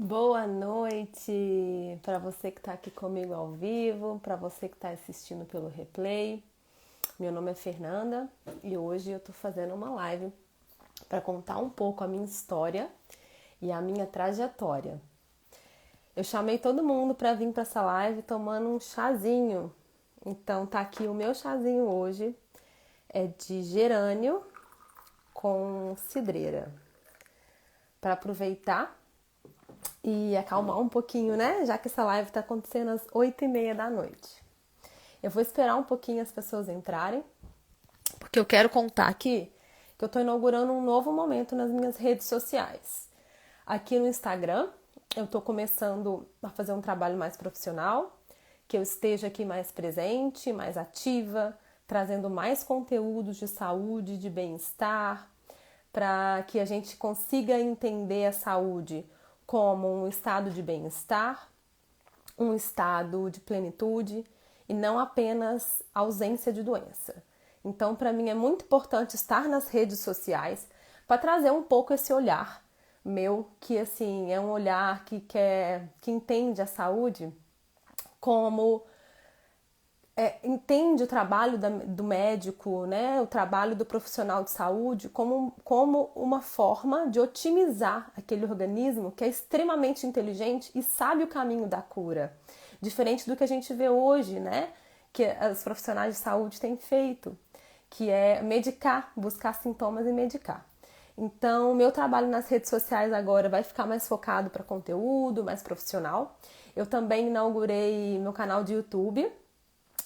Boa noite para você que está aqui comigo ao vivo, para você que está assistindo pelo replay. Meu nome é Fernanda e hoje eu estou fazendo uma live para contar um pouco a minha história e a minha trajetória. Eu chamei todo mundo para vir para essa live tomando um chazinho. Então tá aqui o meu chazinho hoje, é de gerânio com cidreira. Para aproveitar e acalmar um pouquinho, né? Já que essa live está acontecendo às 8h30 da noite. Eu vou esperar um pouquinho as pessoas entrarem, porque eu quero contar aqui que eu estou inaugurando um novo momento nas minhas redes sociais. Aqui no Instagram, eu estou começando a fazer um trabalho mais profissional, que eu esteja aqui mais presente, mais ativa, trazendo mais conteúdos de saúde, de bem-estar, para que a gente consiga entender a saúde como um estado de bem-estar, um estado de plenitude e não apenas ausência de doença. Então, para mim é muito importante estar nas redes sociais para trazer um pouco esse olhar meu, que assim é um olhar que entende a saúde como entende o trabalho do médico, né, o trabalho do profissional de saúde como uma forma de otimizar aquele organismo que é extremamente inteligente e sabe o caminho da cura. Diferente do que a gente vê hoje, né, que os profissionais de saúde têm feito, que é medicar, buscar sintomas e medicar. Então, o meu trabalho nas redes sociais agora vai ficar mais focado para conteúdo, mais profissional. Eu também inaugurei meu canal de YouTube,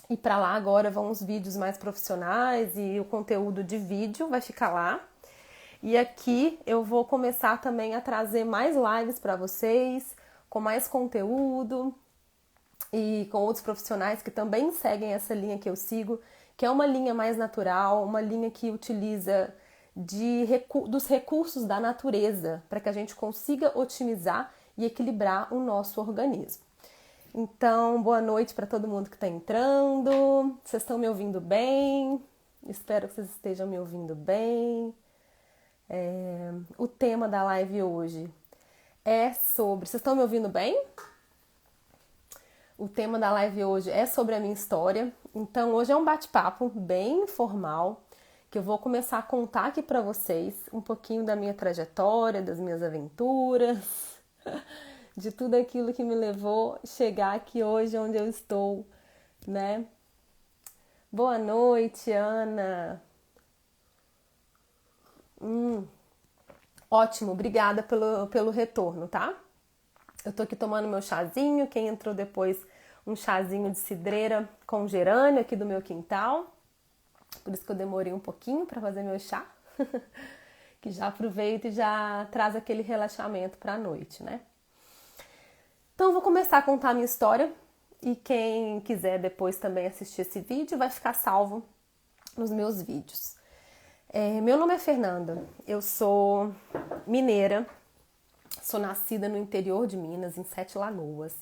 e para lá agora vão os vídeos mais profissionais e o conteúdo de vídeo vai ficar lá. E aqui eu vou começar também a trazer mais lives para vocês, com mais conteúdo e com outros profissionais que também seguem essa linha que eu sigo, que é uma linha mais natural, uma linha que utiliza dos recursos da natureza para que a gente consiga otimizar e equilibrar o nosso organismo. Então, boa noite para todo mundo que está entrando. Vocês estão me ouvindo bem? Espero que vocês estejam me ouvindo bem. O tema da live hoje é sobre... Vocês estão me ouvindo bem? O tema da live hoje é sobre a minha história. Então, hoje é um bate-papo bem informal, que eu vou começar a contar aqui para vocês um pouquinho da minha trajetória, das minhas aventuras, de tudo aquilo que me levou a chegar aqui hoje onde eu estou, né? Boa noite, Ana. Ótimo, obrigada pelo retorno, tá? Eu tô aqui tomando meu chazinho, quem entrou depois, um chazinho de cidreira com gerânio aqui do meu quintal. Por isso que eu demorei um pouquinho para fazer meu chá. Que já aproveita e já traz aquele relaxamento para a noite, né? Então eu vou começar a contar a minha história e quem quiser depois também assistir esse vídeo vai ficar salvo nos meus vídeos. Meu nome é Fernanda, eu sou mineira, sou nascida no interior de Minas, em Sete Lagoas,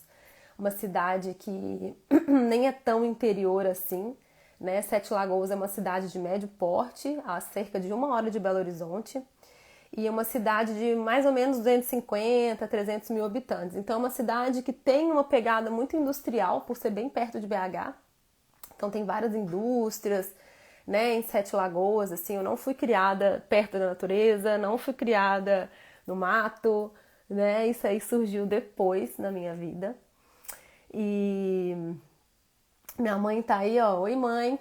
uma cidade que nem é tão interior assim, né? Sete Lagoas é uma cidade de médio porte, a cerca de 1 hora de Belo Horizonte, e é uma cidade de mais ou menos 250, 300 mil habitantes. Então é uma cidade que tem uma pegada muito industrial, por ser bem perto de BH. Então tem várias indústrias, né, em Sete Lagoas, assim, eu não fui criada perto da natureza, não fui criada no mato, né, isso aí surgiu depois na minha vida. E minha mãe tá aí, ó, oi mãe.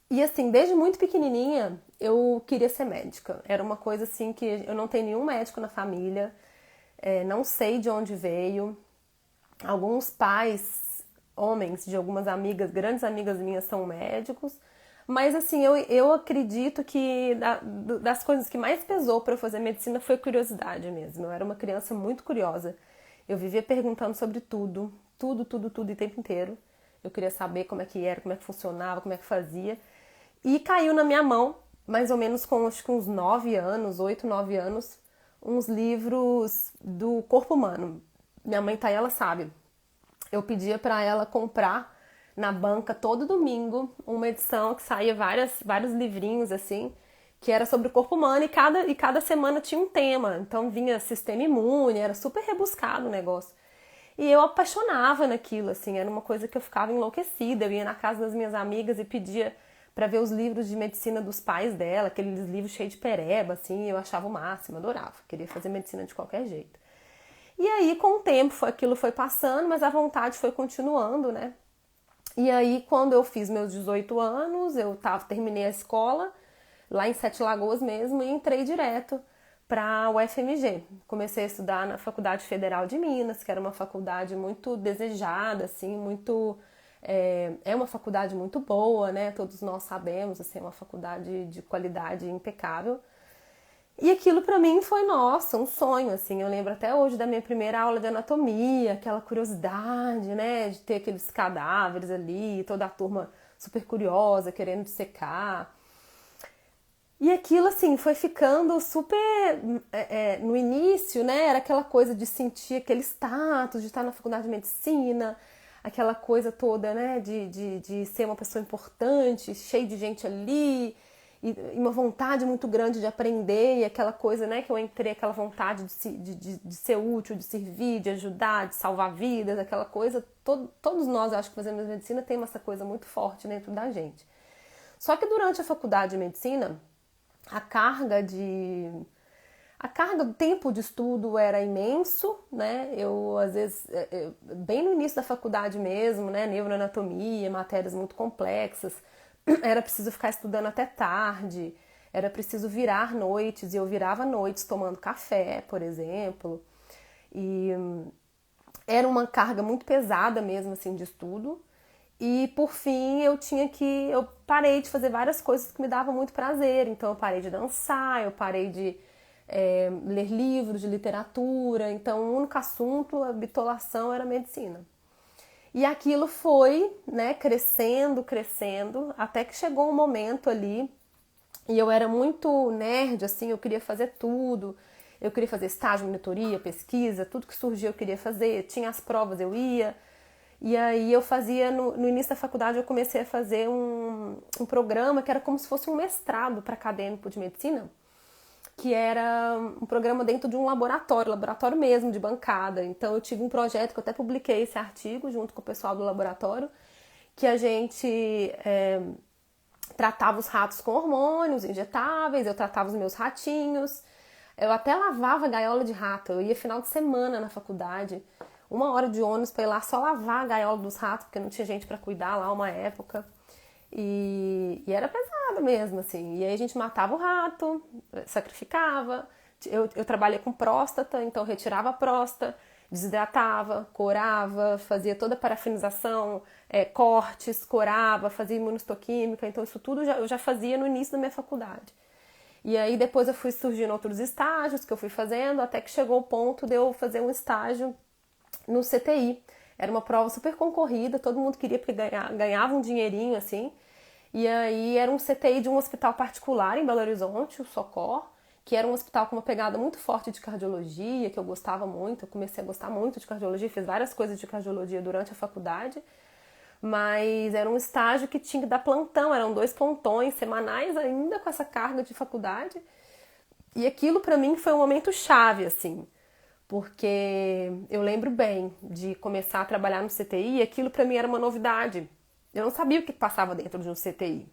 E assim, desde muito pequenininha, eu queria ser médica. Era uma coisa assim que eu não tenho nenhum médico na família, não sei de onde veio. Alguns pais, homens de algumas amigas, grandes amigas minhas são médicos. Mas assim, eu acredito que das coisas que mais pesou para eu fazer medicina foi curiosidade mesmo. Eu era uma criança muito curiosa. Eu vivia perguntando sobre tudo, tudo o tempo inteiro. Eu queria saber como é que era, como é que funcionava, como é que fazia. E caiu na minha mão, mais ou menos com acho que uns 9 anos, 8, 9 anos, uns livros do corpo humano. Minha mãe tá aí, ela sabe. Eu pedia para ela comprar na banca todo domingo uma edição que saía vários livrinhos assim, que era sobre o corpo humano e cada semana tinha um tema. Então vinha sistema imune, era super rebuscado o negócio. E eu apaixonava naquilo, assim, era uma coisa que eu ficava enlouquecida. Eu ia na casa das minhas amigas e pedia para ver os livros de medicina dos pais dela, aqueles livros cheios de pereba, assim, eu achava o máximo, adorava, queria fazer medicina de qualquer jeito. E aí, com o tempo, aquilo foi passando, mas a vontade foi continuando, né? E aí, quando eu fiz meus 18 anos, terminei a escola, lá em Sete Lagoas mesmo, e entrei direto para o UFMG. Comecei a estudar na Faculdade Federal de Minas, que era uma faculdade muito desejada, assim, muito... É uma faculdade muito boa, né? Todos nós sabemos, assim, é uma faculdade de qualidade impecável. E aquilo pra mim foi, nossa, um sonho, assim. Eu lembro até hoje da minha primeira aula de anatomia, aquela curiosidade, né, de ter aqueles cadáveres ali, toda a turma super curiosa, querendo dissecar. E aquilo, assim, foi ficando super... no início, né, era aquela coisa de sentir aquele status, de estar na faculdade de medicina, aquela coisa toda, né, de ser uma pessoa importante, cheio de gente ali, e uma vontade muito grande de aprender, e aquela coisa, né, que eu entrei, aquela vontade de ser útil, de servir, de ajudar, de salvar vidas, aquela coisa, todos nós, acho que fazemos medicina, tem essa coisa muito forte dentro da gente. Só que durante a faculdade de medicina, a carga do tempo de estudo era imenso, né? Eu, às vezes, bem no início da faculdade mesmo, né? Neuroanatomia, matérias muito complexas, era preciso ficar estudando até tarde, era preciso virar noites, e eu virava noites tomando café, por exemplo. E era uma carga muito pesada mesmo, assim, de estudo. E por fim eu parei de fazer várias coisas que me davam muito prazer. Então eu parei de dançar, eu parei de ler livros de literatura. Então o único assunto, a bitolação, era medicina. E aquilo foi, né, crescendo, até que chegou um momento ali, e eu era muito nerd, assim, eu queria fazer tudo. Eu queria fazer estágio, monitoria, pesquisa, tudo que surgia eu queria fazer. Tinha as provas, eu ia. E aí eu fazia, no início da faculdade, eu comecei a fazer um programa que era como se fosse um mestrado para acadêmico de medicina, que era um programa dentro de um laboratório mesmo, de bancada. Então eu tive um projeto que eu até publiquei esse artigo junto com o pessoal do laboratório, que a gente tratava os ratos com hormônios injetáveis, eu tratava os meus ratinhos, eu até lavava gaiola de rato, eu ia final de semana na faculdade, 1 hora de ônibus para ir lá só lavar a gaiola dos ratos, porque não tinha gente para cuidar lá uma época. E era pesado mesmo, assim. E aí a gente matava o rato, sacrificava. Eu trabalhei com próstata, então eu retirava a próstata, desidratava, corava, fazia toda a parafinização, cortes, corava, fazia imunistoquímica. Então isso tudo eu já fazia no início da minha faculdade. E aí depois eu fui surgindo outros estágios que eu fui fazendo, até que chegou o ponto de eu fazer um estágio no CTI. Era uma prova super concorrida, todo mundo queria porque ganhava um dinheirinho, assim. E aí era um CTI de um hospital particular em Belo Horizonte, o Socor, que era um hospital com uma pegada muito forte de cardiologia, que eu gostava muito. Eu comecei a gostar muito de cardiologia, fiz várias coisas de cardiologia durante a faculdade. Mas era um estágio que tinha que dar plantão, eram 2 plantões semanais ainda com essa carga de faculdade. E aquilo para mim foi um momento chave, assim, porque eu lembro bem de começar a trabalhar no CTI e aquilo para mim era uma novidade. Eu não sabia o que passava dentro de um CTI,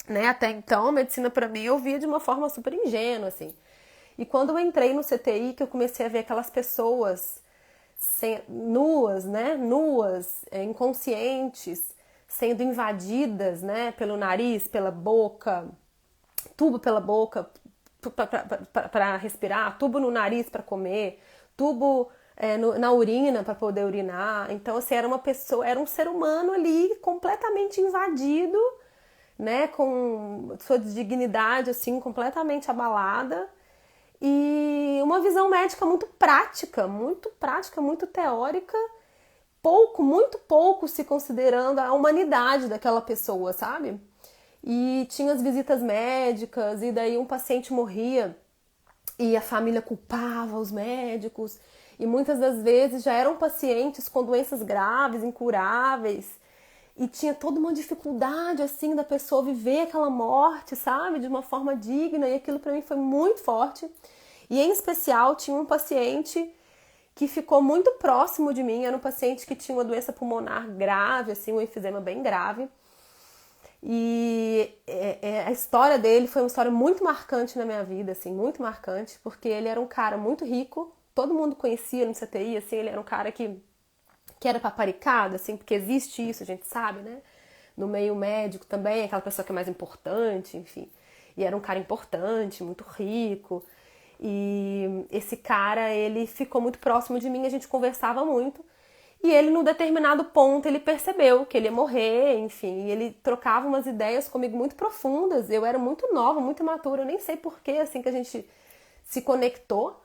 né? Até então, a medicina para mim eu via de uma forma super ingênua, assim. E quando eu entrei no CTI, que eu comecei a ver aquelas pessoas nuas, né? Nuas, inconscientes, sendo invadidas, né? Pelo nariz, pela boca, tubo pela boca para respirar, tubo no nariz para comer, tubo na urina para poder urinar. Então, assim, era uma pessoa, era um ser humano ali completamente invadido, né, com sua dignidade assim completamente abalada, e uma visão médica muito prática, muito teórica, muito pouco se considerando a humanidade daquela pessoa, sabe? E tinha as visitas médicas, e daí um paciente morria e a família culpava os médicos, e muitas das vezes já eram pacientes com doenças graves, incuráveis, e tinha toda uma dificuldade, assim, da pessoa viver aquela morte, sabe? De uma forma digna, e aquilo pra mim foi muito forte. E, em especial, tinha um paciente que ficou muito próximo de mim, era um paciente que tinha uma doença pulmonar grave, assim, um enfisema bem grave. E a história dele foi uma história muito marcante na minha vida, assim, muito marcante, porque ele era um cara muito rico, todo mundo conhecia no CTI, assim, ele era um cara que era paparicado, assim, porque existe isso, a gente sabe, né? No meio médico também, aquela pessoa que é mais importante, enfim. E era um cara importante, muito rico. E esse cara, ele ficou muito próximo de mim, a gente conversava muito. E ele, num determinado ponto, ele percebeu que ele ia morrer, enfim. E ele trocava umas ideias comigo muito profundas. Eu era muito nova, muito imatura, eu nem sei porquê, assim, que a gente se conectou.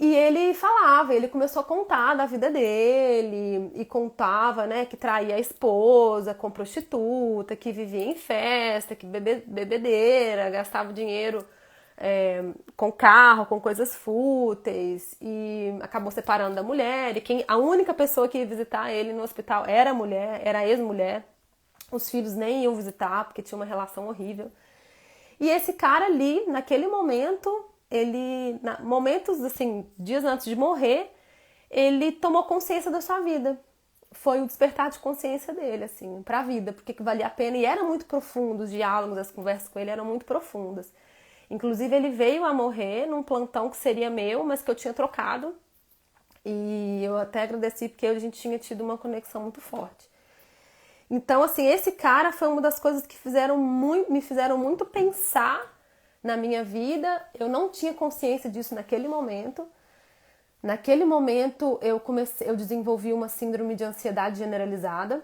E ele falava, ele começou a contar da vida dele, e contava, né, que traía a esposa com prostituta, que vivia em festa, que bebedeira, gastava dinheiro com carro, com coisas fúteis, e acabou separando da mulher, e a única pessoa que ia visitar ele no hospital era a mulher, era a ex-mulher, os filhos nem iam visitar, porque tinha uma relação horrível. E esse cara ali, naquele momento, momentos assim, dias antes de morrer, ele tomou consciência da sua vida. Foi o despertar de consciência dele, assim, pra vida, porque que valia a pena. E era muito profundo, os diálogos, as conversas com ele eram muito profundas. Inclusive, ele veio a morrer num plantão que seria meu, mas que eu tinha trocado. E eu até agradeci porque a gente tinha tido uma conexão muito forte. Então, assim, esse cara foi uma das coisas que me fizeram muito pensar na minha vida. Eu não tinha consciência disso naquele momento. Naquele momento, eu desenvolvi uma síndrome de ansiedade generalizada.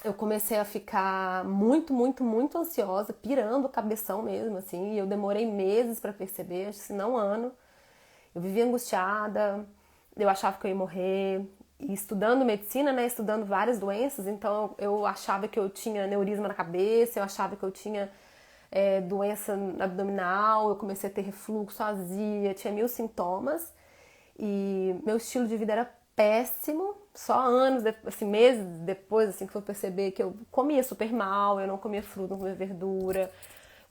Eu comecei a ficar muito, muito, muito ansiosa, pirando o cabeção mesmo, assim. E eu demorei meses para perceber, acho que não um ano. Eu vivia angustiada, eu achava que eu ia morrer. E estudando medicina, né, estudando várias doenças, então eu achava que eu tinha aneurisma na cabeça, eu achava que eu tinha doença abdominal, eu comecei a ter refluxo, azia, tinha 1000 sintomas. E meu estilo de vida era péssimo, só anos, assim, meses depois, assim, que eu perceber que eu comia super mal, eu não comia fruta, não comia verdura,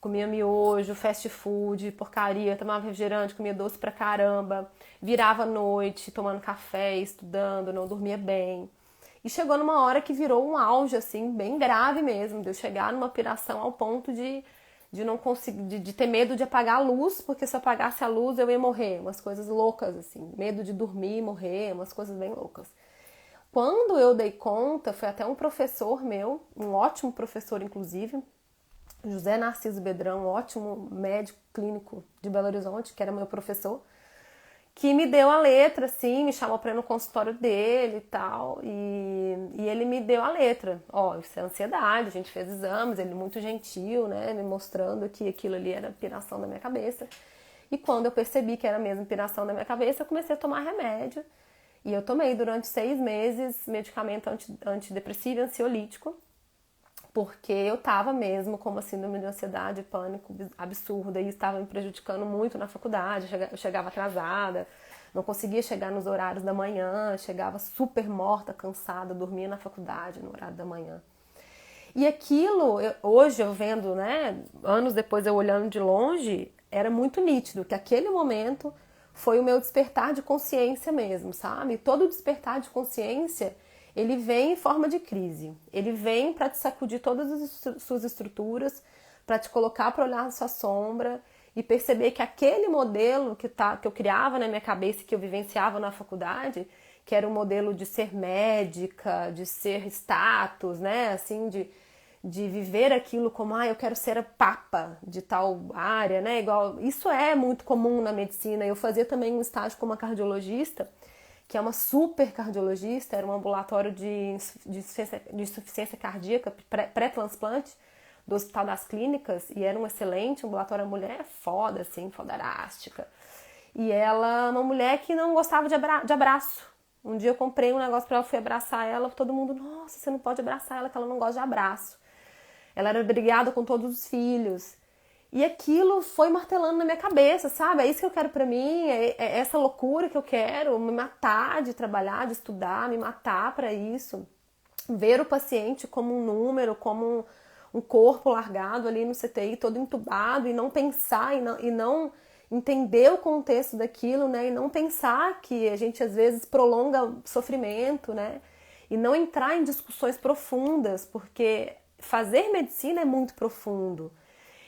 comia miojo, fast food, porcaria, tomava refrigerante, comia doce pra caramba, virava à noite tomando café, estudando, não dormia bem. E chegou numa hora que virou um auge, assim, bem grave mesmo, de eu chegar numa piração ao ponto de não conseguir, de ter medo de apagar a luz, porque se eu apagasse a luz eu ia morrer, umas coisas loucas, assim, medo de dormir e morrer, umas coisas bem loucas. Quando eu dei conta, foi até um professor meu, um ótimo professor, inclusive, José Narciso Bedrão, um ótimo médico clínico de Belo Horizonte, que era meu professor, que me deu a letra, assim, me chamou para ir no consultório dele e tal, e ele me deu a letra. Ó, isso é ansiedade, a gente fez exames, ele muito gentil, né, me mostrando que aquilo ali era piração da minha cabeça. E quando eu percebi que era mesmo piração da minha cabeça, eu comecei a tomar remédio. E eu tomei durante 6 meses medicamento antidepressivo e ansiolítico, porque eu tava mesmo com uma síndrome de ansiedade, pânico absurda, e estava me prejudicando muito na faculdade. Eu chegava atrasada, não conseguia chegar nos horários da manhã, chegava super morta, cansada, dormia na faculdade no horário da manhã. E aquilo, hoje eu vendo, né, anos depois eu olhando de longe, era muito nítido que aquele momento foi o meu despertar de consciência mesmo, sabe? Todo despertar de consciência, ele vem em forma de crise. Ele vem para te sacudir todas as suas estruturas, para te colocar para olhar a sua sombra e perceber que aquele modelo que eu criava na minha cabeça e que eu vivenciava na faculdade, que era um modelo de ser médica, de ser status, né, assim, de viver aquilo como, eu quero ser a papa de tal área, né? Igual, isso é muito comum na medicina. Eu fazia também um estágio como uma cardiologista, que é uma super cardiologista, era um ambulatório de insuficiência cardíaca pré-transplante do Hospital das Clínicas, e era um excelente ambulatório. A mulher é foda, assim, fodarástica. E ela, uma mulher que não gostava de abraço. Um dia eu comprei um negócio pra ela, fui abraçar ela, todo mundo, nossa, você não pode abraçar ela, que ela não gosta de abraço. Ela era brigada com todos os filhos. E aquilo foi martelando na minha cabeça, sabe? É isso que eu quero pra mim, é essa loucura que eu quero, me matar de trabalhar, de estudar, me matar pra isso. ver o paciente como um número, como um corpo largado ali no CTI, todo entubado, e não pensar e não entender o contexto daquilo, né? E não pensar que a gente às vezes prolonga o sofrimento, né? E não entrar em discussões profundas, porque fazer medicina é muito profundo.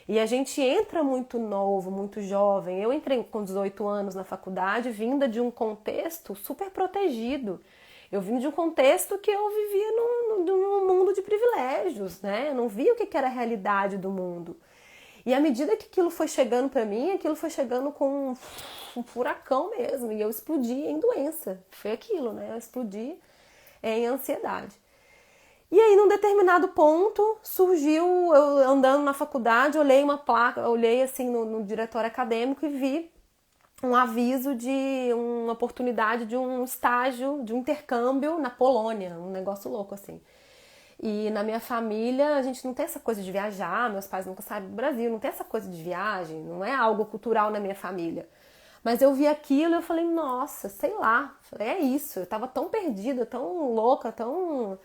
E a gente entra muito novo, muito jovem. Eu entrei com 18 anos na faculdade, vinda de um contexto super protegido. Eu vim de um contexto que eu vivia num mundo de privilégios, né? Eu não via o que era a realidade do mundo. E à medida que aquilo foi chegando para mim, aquilo foi chegando com um furacão mesmo. E eu explodi em doença. Foi aquilo, né? Eu explodi em ansiedade. E aí, num determinado ponto, surgiu, eu andando na faculdade, olhei uma placa, olhei assim no diretório acadêmico e vi um aviso de uma oportunidade de um estágio, de um intercâmbio na Polônia, um negócio louco assim. E na minha família, a gente não tem essa coisa de viajar, meus pais nunca saíram do Brasil, não tem essa coisa de viagem, não é algo cultural na minha família. Mas eu vi aquilo e eu falei, nossa, sei lá, é isso. Eu tava tão perdida, tão louca, tão...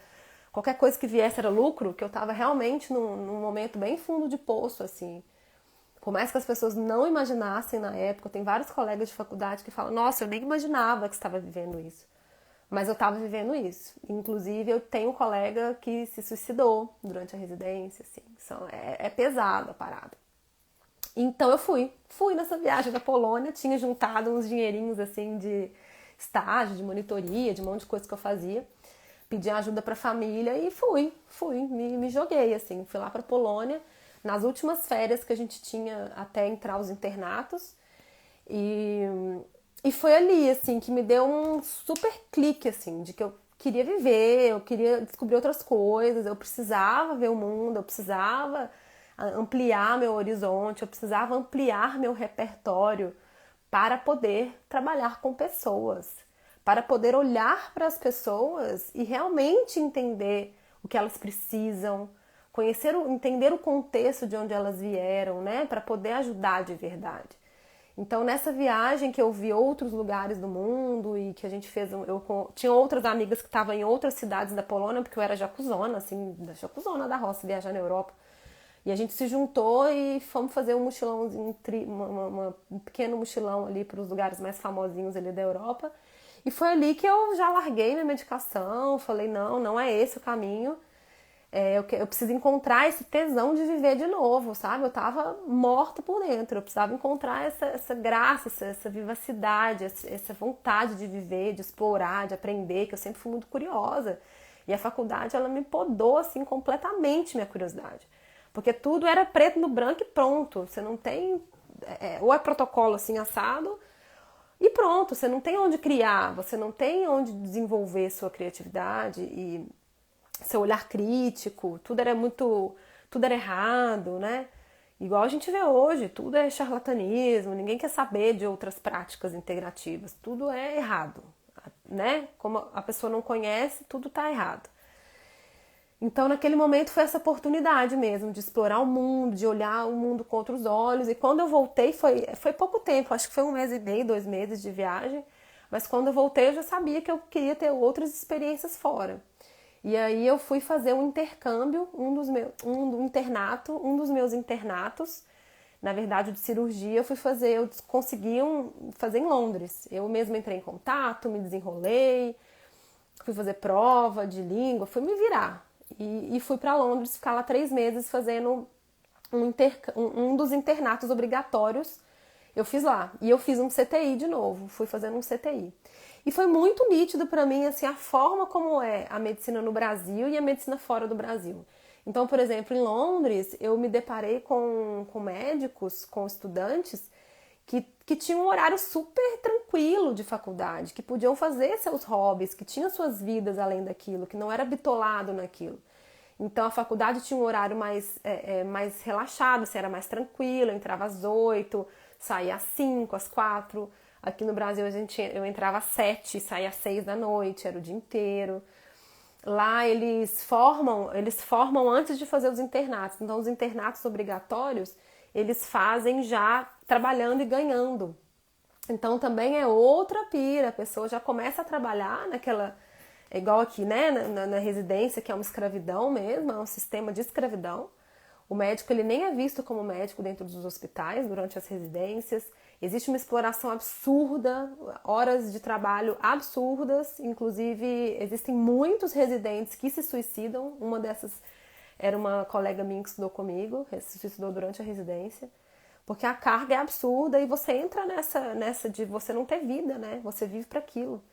Qualquer coisa que viesse era lucro, que eu tava realmente num momento bem fundo de poço, assim. Por mais que as pessoas não imaginassem na época, tem vários colegas de faculdade que falam, nossa, eu nem imaginava que estava vivendo isso. Mas eu estava vivendo isso. Inclusive, eu tenho um colega que se suicidou durante a residência, assim. É pesado a parada. Então eu fui nessa viagem da Polônia, tinha juntado uns dinheirinhos, assim, de estágio, de monitoria, de um monte de coisa que eu fazia. Pedi ajuda pra família e me joguei, assim. Fui lá pra Polônia, nas últimas férias que a gente tinha até entrar os internatos. E foi ali, assim, que me deu um super clique, assim, de que eu queria viver, eu queria descobrir outras coisas, eu precisava ver o mundo, eu precisava ampliar meu horizonte, eu precisava ampliar meu repertório para poder trabalhar com pessoas, para poder olhar para as pessoas e realmente entender o que elas precisam, entender o contexto de onde elas vieram, né, para poder ajudar de verdade. Então, nessa viagem que eu vi outros lugares do mundo e que a gente fez, tinha outras amigas que estavam em outras cidades da Polônia, porque eu era jacuzona, assim, da jacuzona da roça, viajar na Europa. E a gente se juntou e fomos fazer um mochilãozinho, um pequeno mochilão ali para os lugares mais famosinhos ali da Europa. E foi ali que eu já larguei minha medicação, falei, não é esse o caminho. Eu preciso encontrar esse tesão de viver de novo, sabe? Eu tava morta por dentro, eu precisava encontrar essa graça, essa vivacidade, essa vontade de viver, de explorar, de aprender, que eu sempre fui muito curiosa. E a faculdade, ela me podou, assim, completamente minha curiosidade. Porque tudo era preto no branco e pronto. Você não tem... ou é protocolo, assim, assado, e pronto. Você não tem onde criar, você não tem onde desenvolver sua criatividade e seu olhar crítico, tudo era errado, né? Igual a gente vê hoje, tudo é charlatanismo, ninguém quer saber de outras práticas integrativas, tudo é errado, né? Como a pessoa não conhece, tudo tá errado. Então, naquele momento foi essa oportunidade mesmo de explorar o mundo, de olhar o mundo com outros olhos. E quando eu voltei, foi pouco tempo, acho que foi 1 mês e meio, 2 meses de viagem. Mas quando eu voltei, eu já sabia que eu queria ter outras experiências fora. E aí eu fui fazer um intercâmbio, um dos meus internatos, na verdade de cirurgia, eu consegui fazer em Londres. Eu mesma entrei em contato, me desenrolei, fui fazer prova de língua, fui me virar. E fui para Londres ficar lá 3 meses fazendo um dos internatos obrigatórios. Eu fiz lá. E eu fiz um CTI de novo, fui fazendo um CTI. E foi muito nítido para mim assim, a forma como é a medicina no Brasil e a medicina fora do Brasil. Então, por exemplo, em Londres, eu me deparei com médicos, com estudantes que tinham um horário super tranquilo de faculdade, que podiam fazer seus hobbies, que tinham suas vidas além daquilo, que não era bitolado naquilo. Então, a faculdade tinha um horário mais relaxado, assim, era mais tranquilo, eu entrava às 8, saía às 5, às 4. Aqui no Brasil eu entrava às 7, saía às 6 da noite, era o dia inteiro. Lá eles formam antes de fazer os internatos. Então os internatos obrigatórios, eles fazem já trabalhando e ganhando. Então também é outra pira, a pessoa já começa a trabalhar É igual aqui, né, na residência, que é uma escravidão mesmo, é um sistema de escravidão. O médico, ele nem é visto como médico dentro dos hospitais, durante as residências. Existe uma exploração absurda, horas de trabalho absurdas. Inclusive, existem muitos residentes que se suicidam. Uma dessas era uma colega minha que estudou comigo, se suicidou durante a residência. Porque a carga é absurda e você entra nessa de você não ter vida, né? Você vive para aquilo.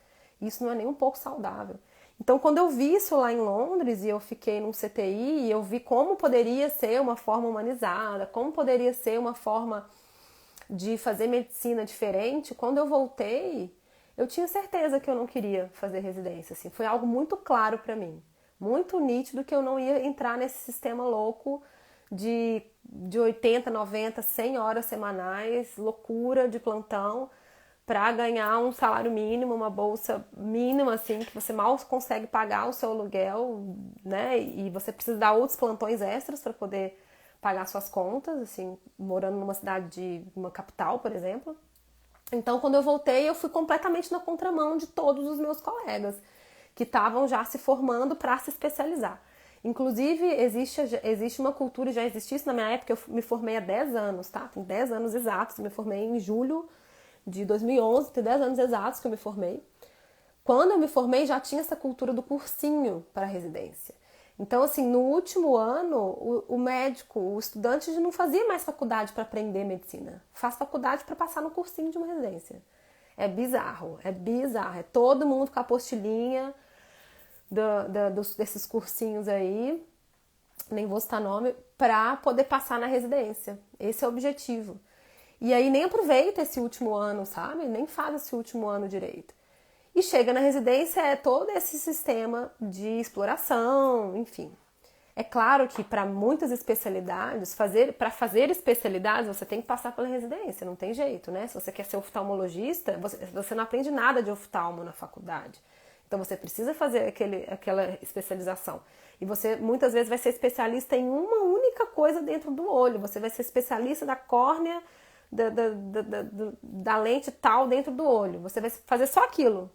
Isso não é nem um pouco saudável. Então, quando eu vi isso lá em Londres e eu fiquei num CTI, e eu vi como poderia ser uma forma humanizada, como poderia ser uma forma de fazer medicina diferente, quando eu voltei, eu tinha certeza que eu não queria fazer residência. Assim. Foi algo muito claro para mim, muito nítido que eu não ia entrar nesse sistema louco de 80, 90, 100 horas semanais, loucura de plantão, para ganhar um salário mínimo, uma bolsa mínima, assim, que você mal consegue pagar o seu aluguel, né? E você precisa dar outros plantões extras para poder pagar suas contas, assim, morando numa cidade de uma capital, por exemplo. Então, quando eu voltei, eu fui completamente na contramão de todos os meus colegas que estavam já se formando para se especializar. Inclusive, existe uma cultura, já existisse na minha época, eu me formei há 10 anos, tá? Tem 10 anos exatos, me formei em julho de 2011, tem 10 anos exatos que eu me formei. Quando eu me formei, já tinha essa cultura do cursinho para residência. Então, assim, no último ano, o médico, o estudante não fazia mais faculdade para aprender medicina. Faz faculdade para passar no cursinho de uma residência. É bizarro, é bizarro. É todo mundo com a apostilinha desses cursinhos aí, nem vou citar nome, para poder passar na residência. Esse é o objetivo. E aí nem aproveita esse último ano, sabe? Nem faz esse último ano direito. E chega na residência, é todo esse sistema de exploração, enfim. É claro que para muitas especialidades, para fazer especialidades, você tem que passar pela residência, não tem jeito, né? Se você quer ser oftalmologista, você não aprende nada de oftalmo na faculdade. Então você precisa fazer aquela especialização. E você muitas vezes vai ser especialista em uma única coisa dentro do olho. Você vai ser especialista da córnea, da lente tal dentro do olho. Você vai fazer só aquilo.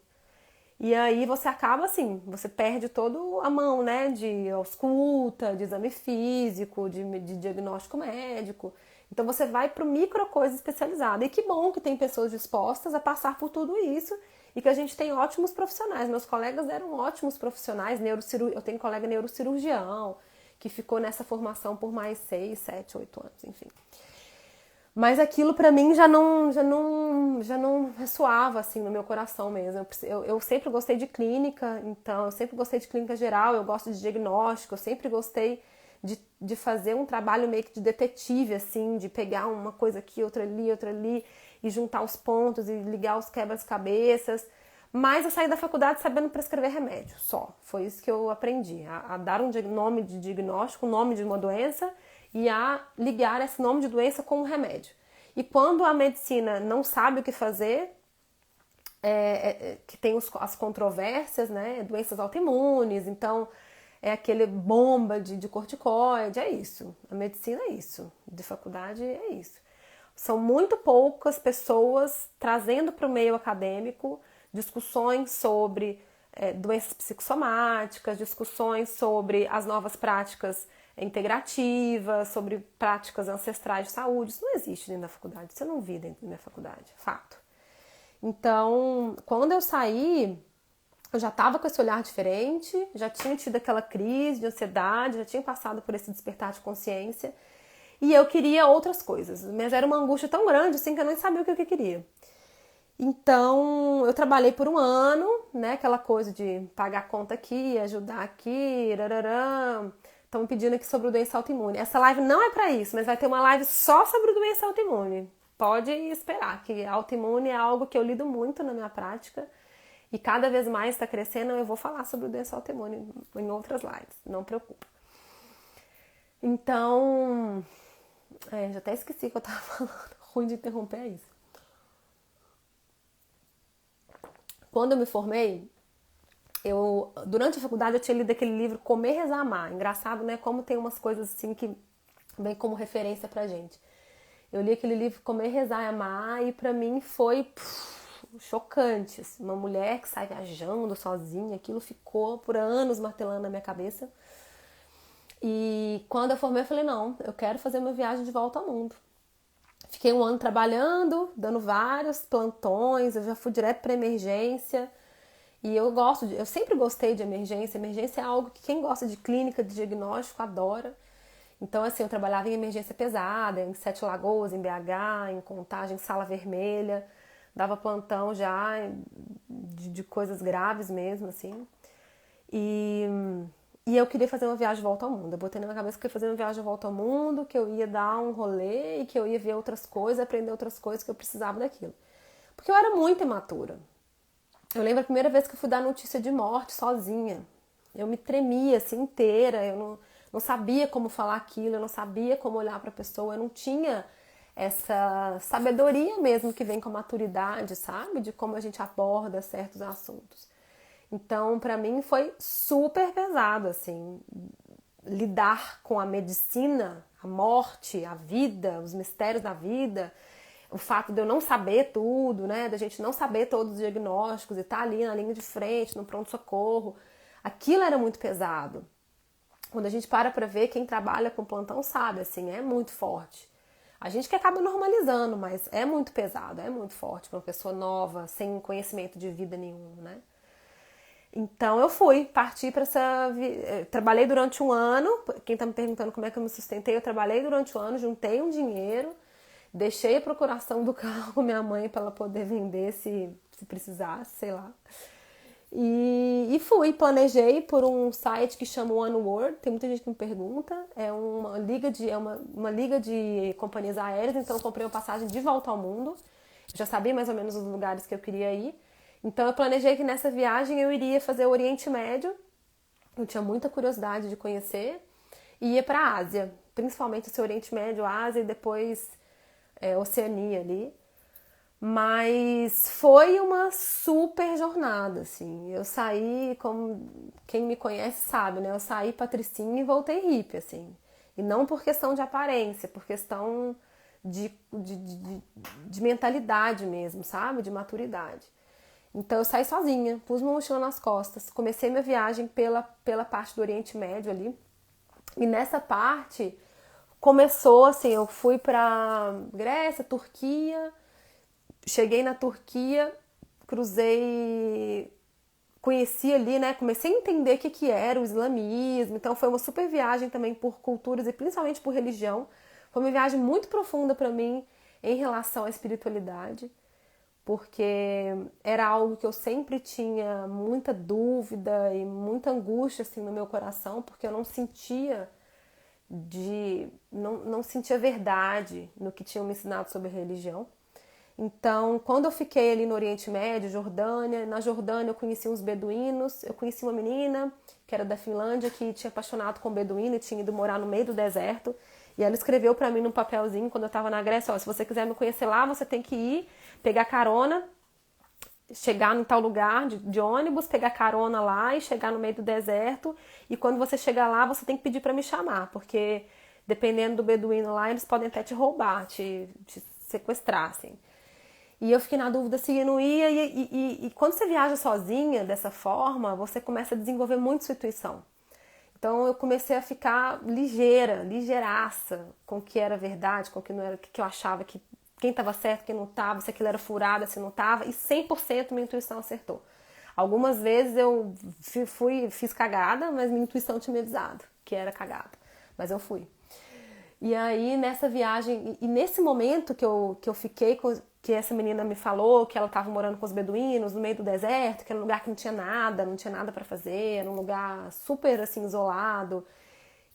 E aí você acaba assim, você perde toda a mão, né, de ausculta, de exame físico, de diagnóstico médico. Então você vai para o micro coisa especializada. E que bom que tem pessoas dispostas a passar por tudo isso e que a gente tem ótimos profissionais. Meus colegas eram ótimos profissionais, eu tenho colega neurocirurgião que ficou nessa formação por mais 6, 7, 8 anos, enfim. Mas aquilo pra mim já não ressoava assim no meu coração mesmo. Eu sempre gostei de clínica, então eu sempre gostei de clínica geral, eu gosto de diagnóstico, eu sempre gostei de fazer um trabalho meio que de detetive, assim, de pegar uma coisa aqui, outra ali, e juntar os pontos e ligar os quebra-cabeças. Mas eu saí da faculdade sabendo prescrever remédio, só. Foi isso que eu aprendi, a dar um nome de diagnóstico, um nome de uma doença, e a ligar esse nome de doença com um remédio. E quando a medicina não sabe o que fazer, que tem as controvérsias, né? Doenças autoimunes, então é aquele bomba de corticoide, é isso. A medicina é isso, de faculdade é isso. São muito poucas pessoas trazendo para o meio acadêmico discussões sobre doenças psicossomáticas, discussões sobre as novas práticas integrativas, sobre práticas ancestrais de saúde. Isso não existe dentro da faculdade, isso eu não vi dentro da minha faculdade, fato. Então, quando eu saí, eu já estava com esse olhar diferente, já tinha tido aquela crise de ansiedade, já tinha passado por esse despertar de consciência, e eu queria outras coisas, mas era uma angústia tão grande assim que eu nem sabia o que eu queria. Então, eu trabalhei por um ano, né, aquela coisa de pagar a conta aqui, ajudar aqui, rararã. Estão me pedindo aqui sobre o doença autoimune. Essa live não é para isso, mas vai ter uma live só sobre o doença autoimune. Pode esperar, que autoimune é algo que eu lido muito na minha prática e cada vez mais está crescendo. Eu vou falar sobre o doença autoimune em outras lives, não preocupe. Então, já até esqueci o que eu estava falando. Ruim de interromper é isso. Quando eu me formei, durante a faculdade eu tinha lido aquele livro Comer, Rezar, Amar. Engraçado, né? Como tem umas coisas assim que vem como referência pra gente. Eu li aquele livro Comer, Rezar e Amar e pra mim foi chocante. Assim, uma mulher que sai viajando sozinha, aquilo ficou por anos martelando na minha cabeça. E quando eu formei, eu falei, não, eu quero fazer uma viagem de volta ao mundo. Fiquei um ano trabalhando, dando vários plantões, eu já fui direto para emergência. E eu sempre gostei de emergência. Emergência é algo que quem gosta de clínica, de diagnóstico, adora. Então, assim, eu trabalhava em emergência pesada, em Sete Lagoas, em BH, em Contagem, Sala Vermelha. Dava plantão já de coisas graves mesmo, assim. E eu queria fazer uma viagem de volta ao mundo. Eu botei na minha cabeça que eu ia fazer uma viagem de volta ao mundo, que eu ia dar um rolê e que eu ia ver outras coisas, aprender outras coisas, que eu precisava daquilo. Porque eu era muito imatura. Eu lembro a primeira vez que eu fui dar notícia de morte sozinha. Eu me tremia assim inteira, eu não sabia como falar aquilo, eu não sabia como olhar para a pessoa, eu não tinha essa sabedoria mesmo que vem com a maturidade, sabe? De como a gente aborda certos assuntos. Então, para mim foi super pesado, assim, lidar com a medicina, a morte, a vida, os mistérios da vida, o fato de eu não saber tudo, né, da gente não saber todos os diagnósticos e estar ali na linha de frente, no pronto-socorro, aquilo era muito pesado. Quando a gente para ver, quem trabalha com plantão sabe, assim, é muito forte. A gente que acaba normalizando, mas é muito pesado, é muito forte para uma pessoa nova, sem conhecimento de vida nenhum, né? Então eu parti para essa. Trabalhei durante um ano. Quem tá me perguntando como é que eu me sustentei, eu trabalhei durante um ano, juntei um dinheiro, deixei a procuração do carro com minha mãe para ela poder vender se precisasse, sei lá. E planejei por um site que chama One World. Tem muita gente que me pergunta. É uma liga de companhias aéreas, então eu comprei uma passagem de volta ao mundo. Eu já sabia mais ou menos os lugares que eu queria ir. Então eu planejei que nessa viagem eu iria fazer o Oriente Médio. Eu tinha muita curiosidade de conhecer. E ia para a Ásia, principalmente o Oriente Médio, Ásia e depois Oceania ali. Mas foi uma super jornada, assim. Eu saí, como quem me conhece sabe, né? Eu saí patricinha e voltei hippie, assim. E não por questão de aparência, por questão de mentalidade mesmo, sabe? De maturidade. Então eu saí sozinha, pus uma mochila nas costas, comecei minha viagem pela parte do Oriente Médio ali. E nessa parte começou assim, eu fui pra Grécia, Turquia, cheguei na Turquia, cruzei, conheci ali, né? Comecei a entender o que era o islamismo. Então foi uma super viagem também por culturas e principalmente por religião. Foi uma viagem muito profunda para mim em relação à espiritualidade, porque era algo que eu sempre tinha muita dúvida e muita angústia assim no meu coração, porque eu não sentia não sentia verdade no que tinham me ensinado sobre religião. Então, quando eu fiquei ali no Oriente Médio, Jordânia, na Jordânia eu conheci uns beduínos, eu conheci uma menina que era da Finlândia, que tinha apaixonado com beduíno e tinha ido morar no meio do deserto. E ela escreveu pra mim num papelzinho, quando eu tava na Grécia, ó, se você quiser me conhecer lá, você tem que ir, pegar carona, chegar em tal lugar de ônibus, pegar carona lá e chegar no meio do deserto. E quando você chegar lá, você tem que pedir pra me chamar, porque dependendo do beduíno lá, eles podem até te roubar, te sequestrar, assim. E eu fiquei na dúvida se não ia. E quando você viaja sozinha dessa forma, você começa a desenvolver muito sua intuição. Então eu comecei a ficar ligeiraça com o que era verdade, com o que não era, o que eu achava que quem estava certo, quem não estava, se aquilo era furada, se não estava, e 100% minha intuição acertou. Algumas vezes eu fiz cagada, mas minha intuição tinha me avisado que era cagada, mas eu fui. E aí nessa viagem, e nesse momento que eu fiquei, que essa menina me falou que ela estava morando com os beduínos no meio do deserto, que era um lugar que não tinha nada para fazer, era um lugar super assim isolado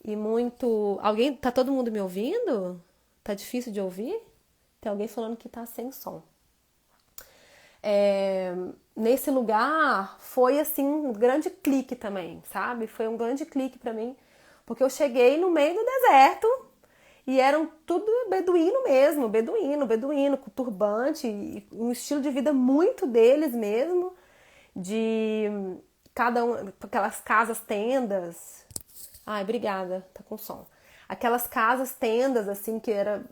e muito... Tá todo mundo me ouvindo? Tá difícil de ouvir? Tem alguém falando que tá sem som. Nesse lugar foi assim um grande clique também, sabe? Foi um grande clique para mim, porque eu cheguei no meio do deserto e eram tudo beduíno mesmo, beduíno, com turbante, e um estilo de vida muito deles mesmo, de cada um, aquelas casas tendas. Ai, obrigada, tá com som. Aquelas casas tendas, assim, que era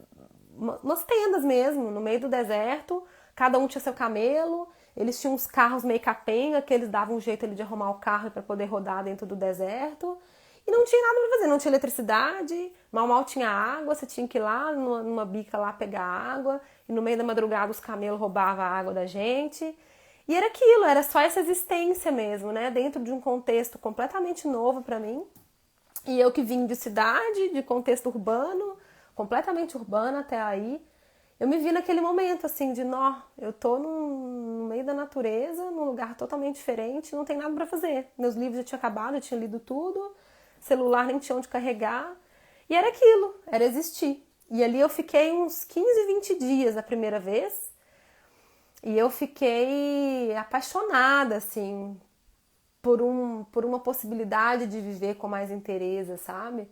umas tendas mesmo, no meio do deserto, cada um tinha seu camelo, eles tinham uns carros meio capenga, que eles davam um jeito ali de arrumar o carro para poder rodar dentro do deserto. E não tinha nada para fazer, não tinha eletricidade, mal tinha água, você tinha que ir lá numa bica lá pegar água, e no meio da madrugada os camelos roubavam a água da gente. E era aquilo, era só essa existência mesmo, né? Dentro de um contexto completamente novo para mim. E eu que vim de cidade, de contexto urbano, completamente urbano até aí, eu me vi naquele momento, assim, de eu tô no meio da natureza, num lugar totalmente diferente, não tem nada pra fazer. Meus livros já tinham acabado, eu tinha lido tudo, celular nem tinha onde carregar, e era aquilo, era existir. E ali eu fiquei uns 15, 20 dias a primeira vez, e eu fiquei apaixonada, assim, por uma possibilidade de viver com mais inteireza, sabe?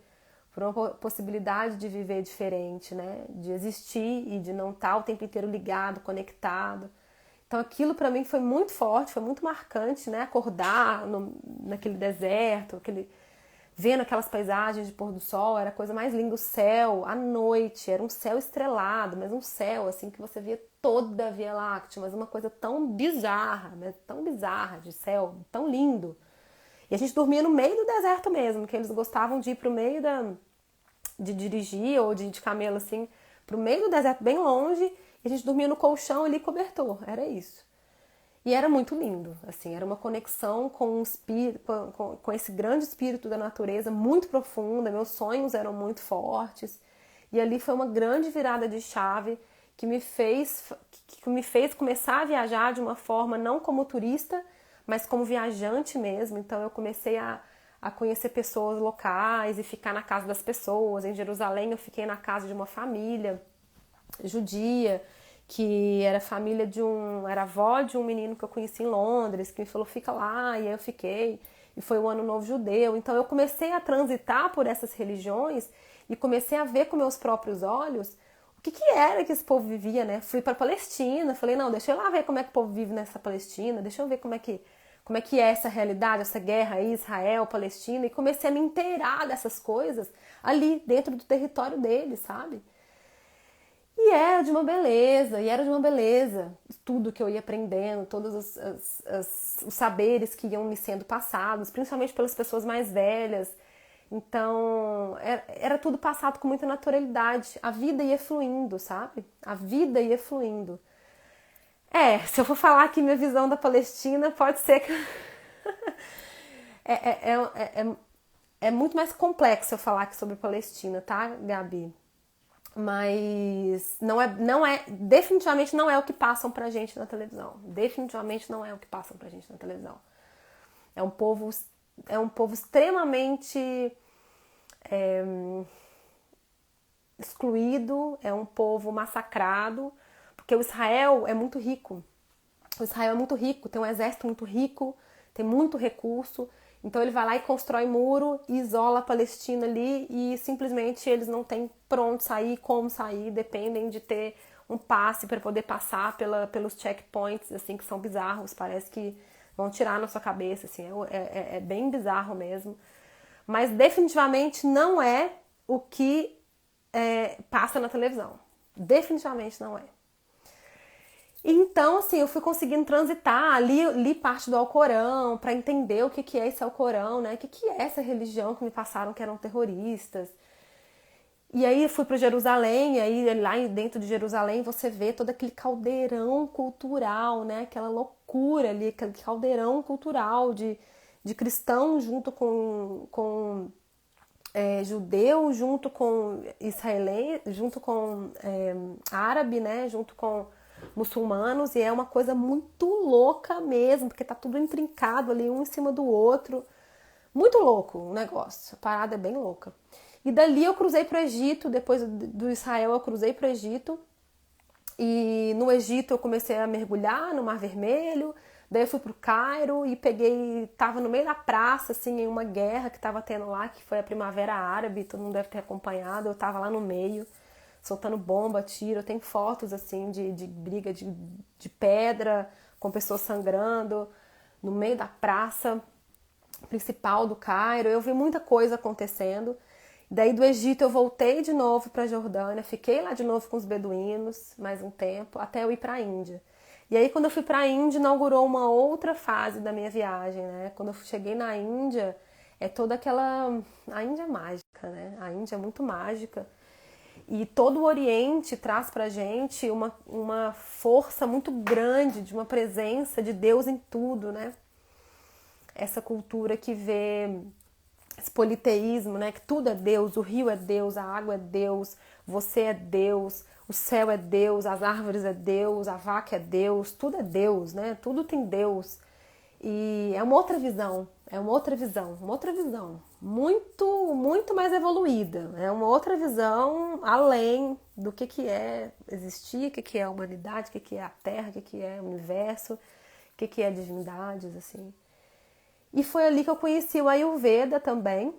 Por uma possibilidade de viver diferente, né? De existir e de não estar o tempo inteiro ligado, conectado. Então aquilo para mim foi muito forte, foi muito marcante, né? Acordar naquele deserto, vendo aquelas paisagens de pôr do sol, era a coisa mais linda, o céu, à noite, era um céu estrelado, mas um céu assim que você via toda a Via Láctea, mas uma coisa tão bizarra, né? Tão bizarra de céu, tão lindo. E a gente dormia no meio do deserto mesmo, que eles gostavam de ir pro meio de dirigir ou de ir de camelo assim, pro meio do deserto bem longe, e a gente dormia no colchão ali, cobertor, era isso. E era muito lindo, assim, era uma conexão com o espírito, com esse grande espírito da natureza muito profunda, meus sonhos eram muito fortes, e ali foi uma grande virada de chave que me fez começar a viajar de uma forma não como turista, mas como viajante mesmo. Então eu comecei a conhecer pessoas locais e ficar na casa das pessoas. Em Jerusalém eu fiquei na casa de uma família judia, que era família era avó de um menino que eu conheci em Londres, que me falou, fica lá, e aí eu fiquei, e foi o Ano Novo Judeu. Então eu comecei a transitar por essas religiões e comecei a ver com meus próprios olhos o que era que esse povo vivia, né? Fui para a Palestina, falei, não, deixa eu lá ver como é que o povo vive nessa Palestina, deixa eu ver como é que é essa realidade, essa guerra aí, Israel, Palestina, e comecei a me inteirar dessas coisas ali, dentro do território deles, sabe? E era de uma beleza, tudo que eu ia aprendendo, todos os saberes que iam me sendo passados, principalmente pelas pessoas mais velhas. Então, era tudo passado com muita naturalidade, a vida ia fluindo, sabe? A vida ia fluindo. Se eu for falar aqui minha visão da Palestina, pode ser que... é muito mais complexo eu falar aqui sobre Palestina, tá, Gabi? Mas definitivamente não é o que passam pra gente na televisão. Definitivamente não é o que passam pra gente na televisão. É um povo extremamente excluído, é um povo massacrado, porque o Israel é muito rico. O Israel é muito rico, tem um exército muito rico, tem muito recurso. Então ele vai lá e constrói muro e isola a Palestina ali e simplesmente eles não têm por onde sair, como sair, dependem de ter um passe para poder passar pelos checkpoints, assim, que são bizarros, parece que vão tirar na sua cabeça, assim, é bem bizarro mesmo. Mas definitivamente não é o que passa na televisão. Definitivamente não é. Então, assim, eu fui conseguindo transitar, li parte do Alcorão para entender o que é esse Alcorão, né? O que é essa religião que me passaram que eram terroristas. E aí fui para Jerusalém, e aí lá dentro de Jerusalém você vê todo aquele caldeirão cultural, né? Aquela loucura ali, aquele caldeirão cultural de cristão junto com judeu, junto com israelense, junto com árabe, né? Junto com muçulmanos, e é uma coisa muito louca mesmo, porque tá tudo intrincado ali, um em cima do outro. Muito louco o negócio, a parada é bem louca. E dali eu cruzei para o Egito, depois do Israel eu cruzei para o Egito, e no Egito eu comecei a mergulhar no Mar Vermelho, daí eu fui pro Cairo e tava no meio da praça, assim, em uma guerra que tava tendo lá, que foi a Primavera Árabe, todo mundo deve ter acompanhado, eu tava lá no meio, soltando bomba, tiro, eu tenho fotos, assim, de briga de pedra, com pessoas sangrando, no meio da praça principal do Cairo, eu vi muita coisa acontecendo. Daí do Egito eu voltei de novo para a Jordânia, fiquei lá de novo com os beduínos mais um tempo, até eu ir para a Índia. E aí, quando eu fui para a Índia, inaugurou uma outra fase da minha viagem, né? Quando eu cheguei na Índia, é toda aquela... A Índia é mágica, né? A Índia é muito mágica. E todo o Oriente traz pra gente uma força muito grande, de uma presença de Deus em tudo, né? Essa cultura que vê esse politeísmo, né? Que tudo é Deus, o rio é Deus, a água é Deus, você é Deus, o céu é Deus, as árvores é Deus, a vaca é Deus, tudo é Deus, né? Tudo tem Deus. E é uma outra visão, uma outra visão, muito, muito mais evoluída. É uma outra visão além do que é existir, o que é a humanidade, o que é a Terra, o que é o universo, o que é divindades, assim. E foi ali que eu conheci o Ayurveda também,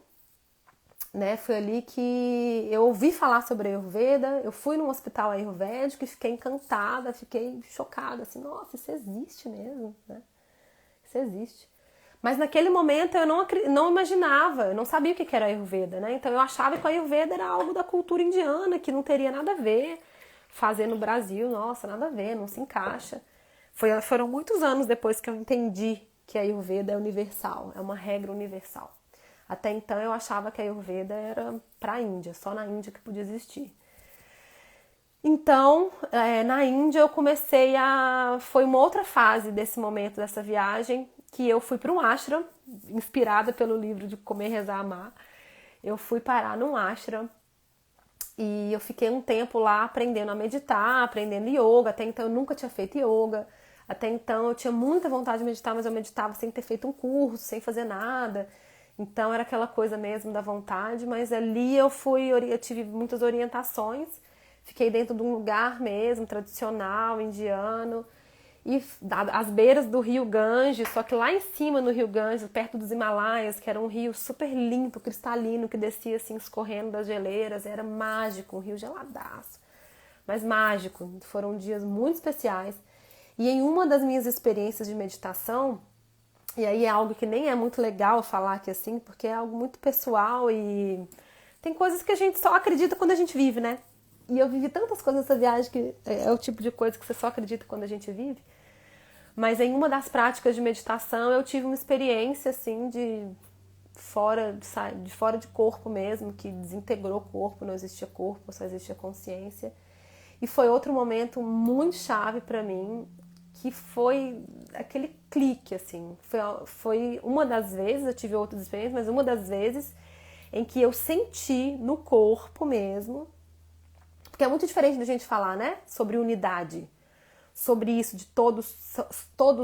né? Foi ali que eu ouvi falar sobre Ayurveda, eu fui num hospital ayurvédico e fiquei encantada, fiquei chocada, assim, nossa, isso existe mesmo, né? Isso existe. Mas naquele momento eu não imaginava, eu não sabia o que era Ayurveda, né? Então eu achava que o Ayurveda era algo da cultura indiana, que não teria nada a ver fazer no Brasil, nossa, nada a ver, não se encaixa. Foram muitos anos depois que eu entendi que a Ayurveda é universal, é uma regra universal. Até então eu achava que a Ayurveda era para a Índia, só na Índia que podia existir. Então, na Índia eu comecei a... Foi uma outra fase desse momento, dessa viagem, que eu fui para um ashram, inspirada pelo livro de Comer, Rezar, Amar. Eu fui parar num ashram e eu fiquei um tempo lá aprendendo a meditar, aprendendo yoga. Até então eu nunca tinha feito yoga. Até então eu tinha muita vontade de meditar, mas eu meditava sem ter feito um curso, sem fazer nada. Então era aquela coisa mesmo da vontade, mas ali eu tive muitas orientações. Fiquei dentro de um lugar mesmo, tradicional, indiano, e às beiras do rio Ganges, só que lá em cima no rio Ganges, perto dos Himalaias, que era um rio super limpo, cristalino, que descia assim, escorrendo das geleiras, era mágico, um rio geladaço, mas mágico. Foram dias muito especiais. E em uma das minhas experiências de meditação, e aí é algo que nem é muito legal falar aqui assim, porque é algo muito pessoal e tem coisas que a gente só acredita quando a gente vive, né? E eu vivi tantas coisas nessa viagem que é o tipo de coisa que você só acredita quando a gente vive. Mas em uma das práticas de meditação eu tive uma experiência assim de fora de corpo mesmo, que desintegrou o corpo, não existia corpo, só existia consciência. E foi outro momento muito chave para mim, que foi aquele clique, assim. Foi uma das vezes, eu tive outras experiências, mas uma das vezes em que eu senti no corpo mesmo, porque é muito diferente da gente falar, né, sobre unidade, sobre isso de todos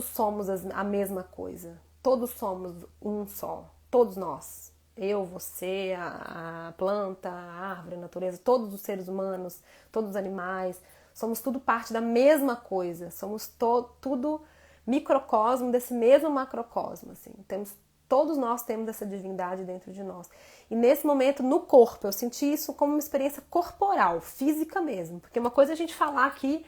somos a mesma coisa, todos somos um só, todos nós. Eu, você, a planta, a árvore, a natureza, todos os seres humanos, todos os animais, somos tudo parte da mesma coisa, somos tudo microcosmo desse mesmo macrocosmo, assim. Todos nós temos essa divindade dentro de nós. E nesse momento, no corpo, eu senti isso como uma experiência corporal, física mesmo. Porque uma coisa é a gente falar aqui,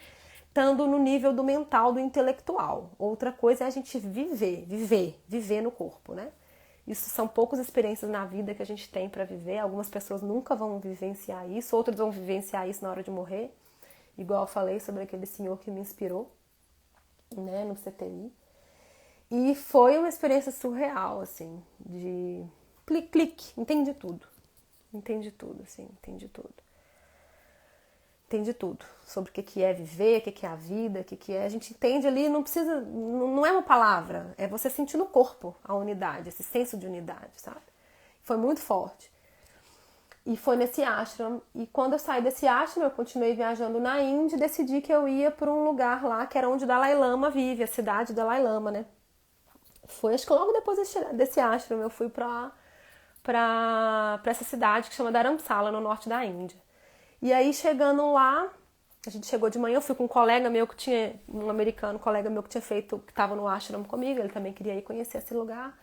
estando no nível do mental, do intelectual. Outra coisa é a gente viver no corpo, né? Isso são poucas experiências na vida que a gente tem para viver. Algumas pessoas nunca vão vivenciar isso, outras vão vivenciar isso na hora de morrer. Igual eu falei sobre aquele senhor que me inspirou, né, no CTI. E foi uma experiência surreal, assim, de clique, entendi tudo. Entendi tudo, assim, entendi tudo. Entendi tudo sobre o que é viver, o que é a vida, o que é... A gente entende ali, não precisa... Não é uma palavra, é você sentir no corpo a unidade, esse senso de unidade, sabe? Foi muito forte. E foi nesse ashram. E quando eu saí desse ashram, eu continuei viajando na Índia e decidi que eu ia para um lugar lá, que era onde o Dalai Lama vive, a cidade do Dalai Lama, né? Foi, acho que logo depois desse ashram, eu fui pra essa cidade que chama Dharamsala, no norte da Índia. E aí, chegando lá, a gente chegou de manhã, eu fui com um colega meu que tinha, um americano, colega meu que tinha feito, que estava no ashram comigo, ele também queria ir conhecer esse lugar.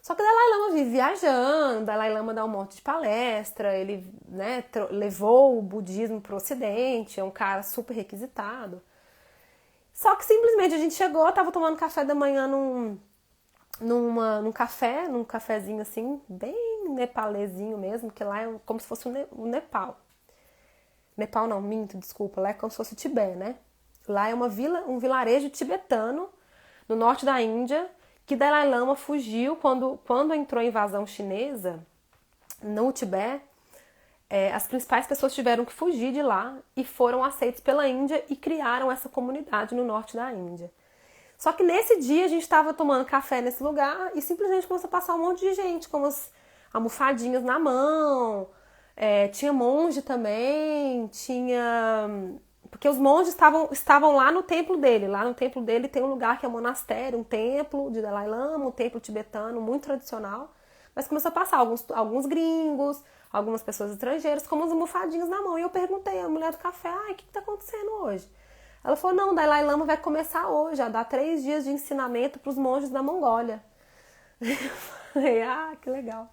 Só que o Dalai Lama vive viajando, o Dalai Lama dá um monte de palestra, ele, né, levou o budismo para o ocidente, é um cara super requisitado. Só que simplesmente a gente chegou, tava tomando café da manhã num cafezinho assim, bem nepalezinho mesmo, que lá é como se fosse o Nepal. Nepal não, minto, desculpa, lá é como se fosse o Tibete, né? Lá é um vilarejo tibetano, no norte da Índia, que Dalai Lama fugiu quando entrou a invasão chinesa no Tibete. As principais pessoas tiveram que fugir de lá e foram aceitos pela Índia e criaram essa comunidade no norte da Índia. Só que nesse dia a gente estava tomando café nesse lugar e simplesmente começou a passar um monte de gente com as almofadinhas na mão. Tinha monge também, porque os monges estavam lá no templo dele. Lá no templo dele tem um lugar que é um monastério, um templo de Dalai Lama, um templo tibetano muito tradicional. Mas começou a passar alguns gringos, algumas pessoas estrangeiras com umas almofadinhas na mão. E eu perguntei à mulher do café, o que está acontecendo hoje? Ela falou, não, Dalai Lama vai começar hoje, a dar 3 dias de ensinamento para os monges da Mongólia. Eu falei, que legal.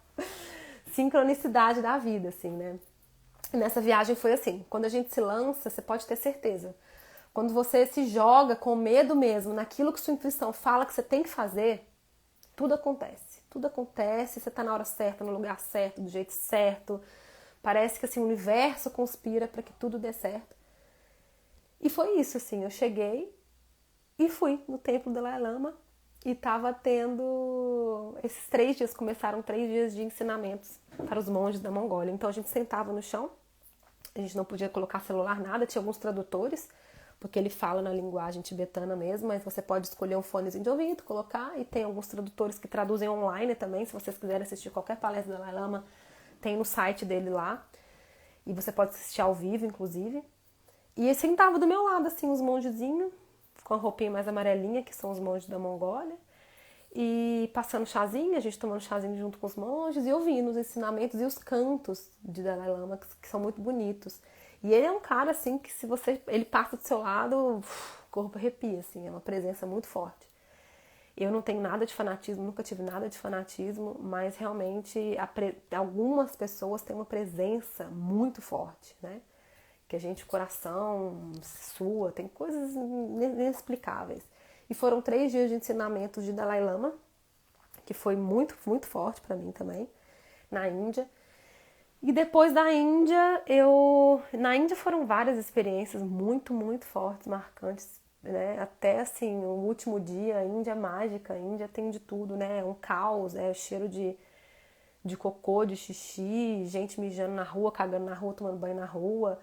Sincronicidade da vida, assim, né? E nessa viagem foi assim, quando a gente se lança, você pode ter certeza. Quando você se joga com medo mesmo naquilo que sua intuição fala que você tem que fazer, tudo acontece. Tudo acontece, você tá na hora certa, no lugar certo, do jeito certo. Parece que assim, o universo conspira para que tudo dê certo. E foi isso, assim, eu cheguei e fui no templo do Dalai Lama e tava tendo esses 3 dias, começaram 3 dias de ensinamentos para os monges da Mongólia. Então a gente sentava no chão, a gente não podia colocar celular, nada, tinha alguns tradutores, porque ele fala na linguagem tibetana mesmo, mas você pode escolher um fonezinho de ouvido, colocar, e tem alguns tradutores que traduzem online também, se vocês quiserem assistir qualquer palestra do Dalai Lama, tem no site dele lá, e você pode assistir ao vivo, inclusive. E sentava do meu lado, assim, os mongezinhos, com a roupinha mais amarelinha, que são os monges da Mongólia, e passando chazinho, a gente tomando chazinho junto com os monges, e ouvindo os ensinamentos e os cantos de Dalai Lama, que são muito bonitos. E ele é um cara, assim, que se ele passa do seu lado, o corpo arrepia, assim, é uma presença muito forte. Eu não tenho nada de fanatismo, nunca tive nada de fanatismo, mas realmente algumas pessoas têm uma presença muito forte, né? Que a gente, o coração sua, tem coisas inexplicáveis. E foram 3 dias de ensinamentos de Dalai Lama, que foi muito, muito forte para mim também, na Índia. E depois da Índia, na Índia foram várias experiências muito, muito fortes, marcantes, né? Até assim, o último dia, a Índia é mágica, a Índia tem de tudo, né? É um caos, cheiro de cocô, de xixi, gente mijando na rua, cagando na rua, tomando banho na rua.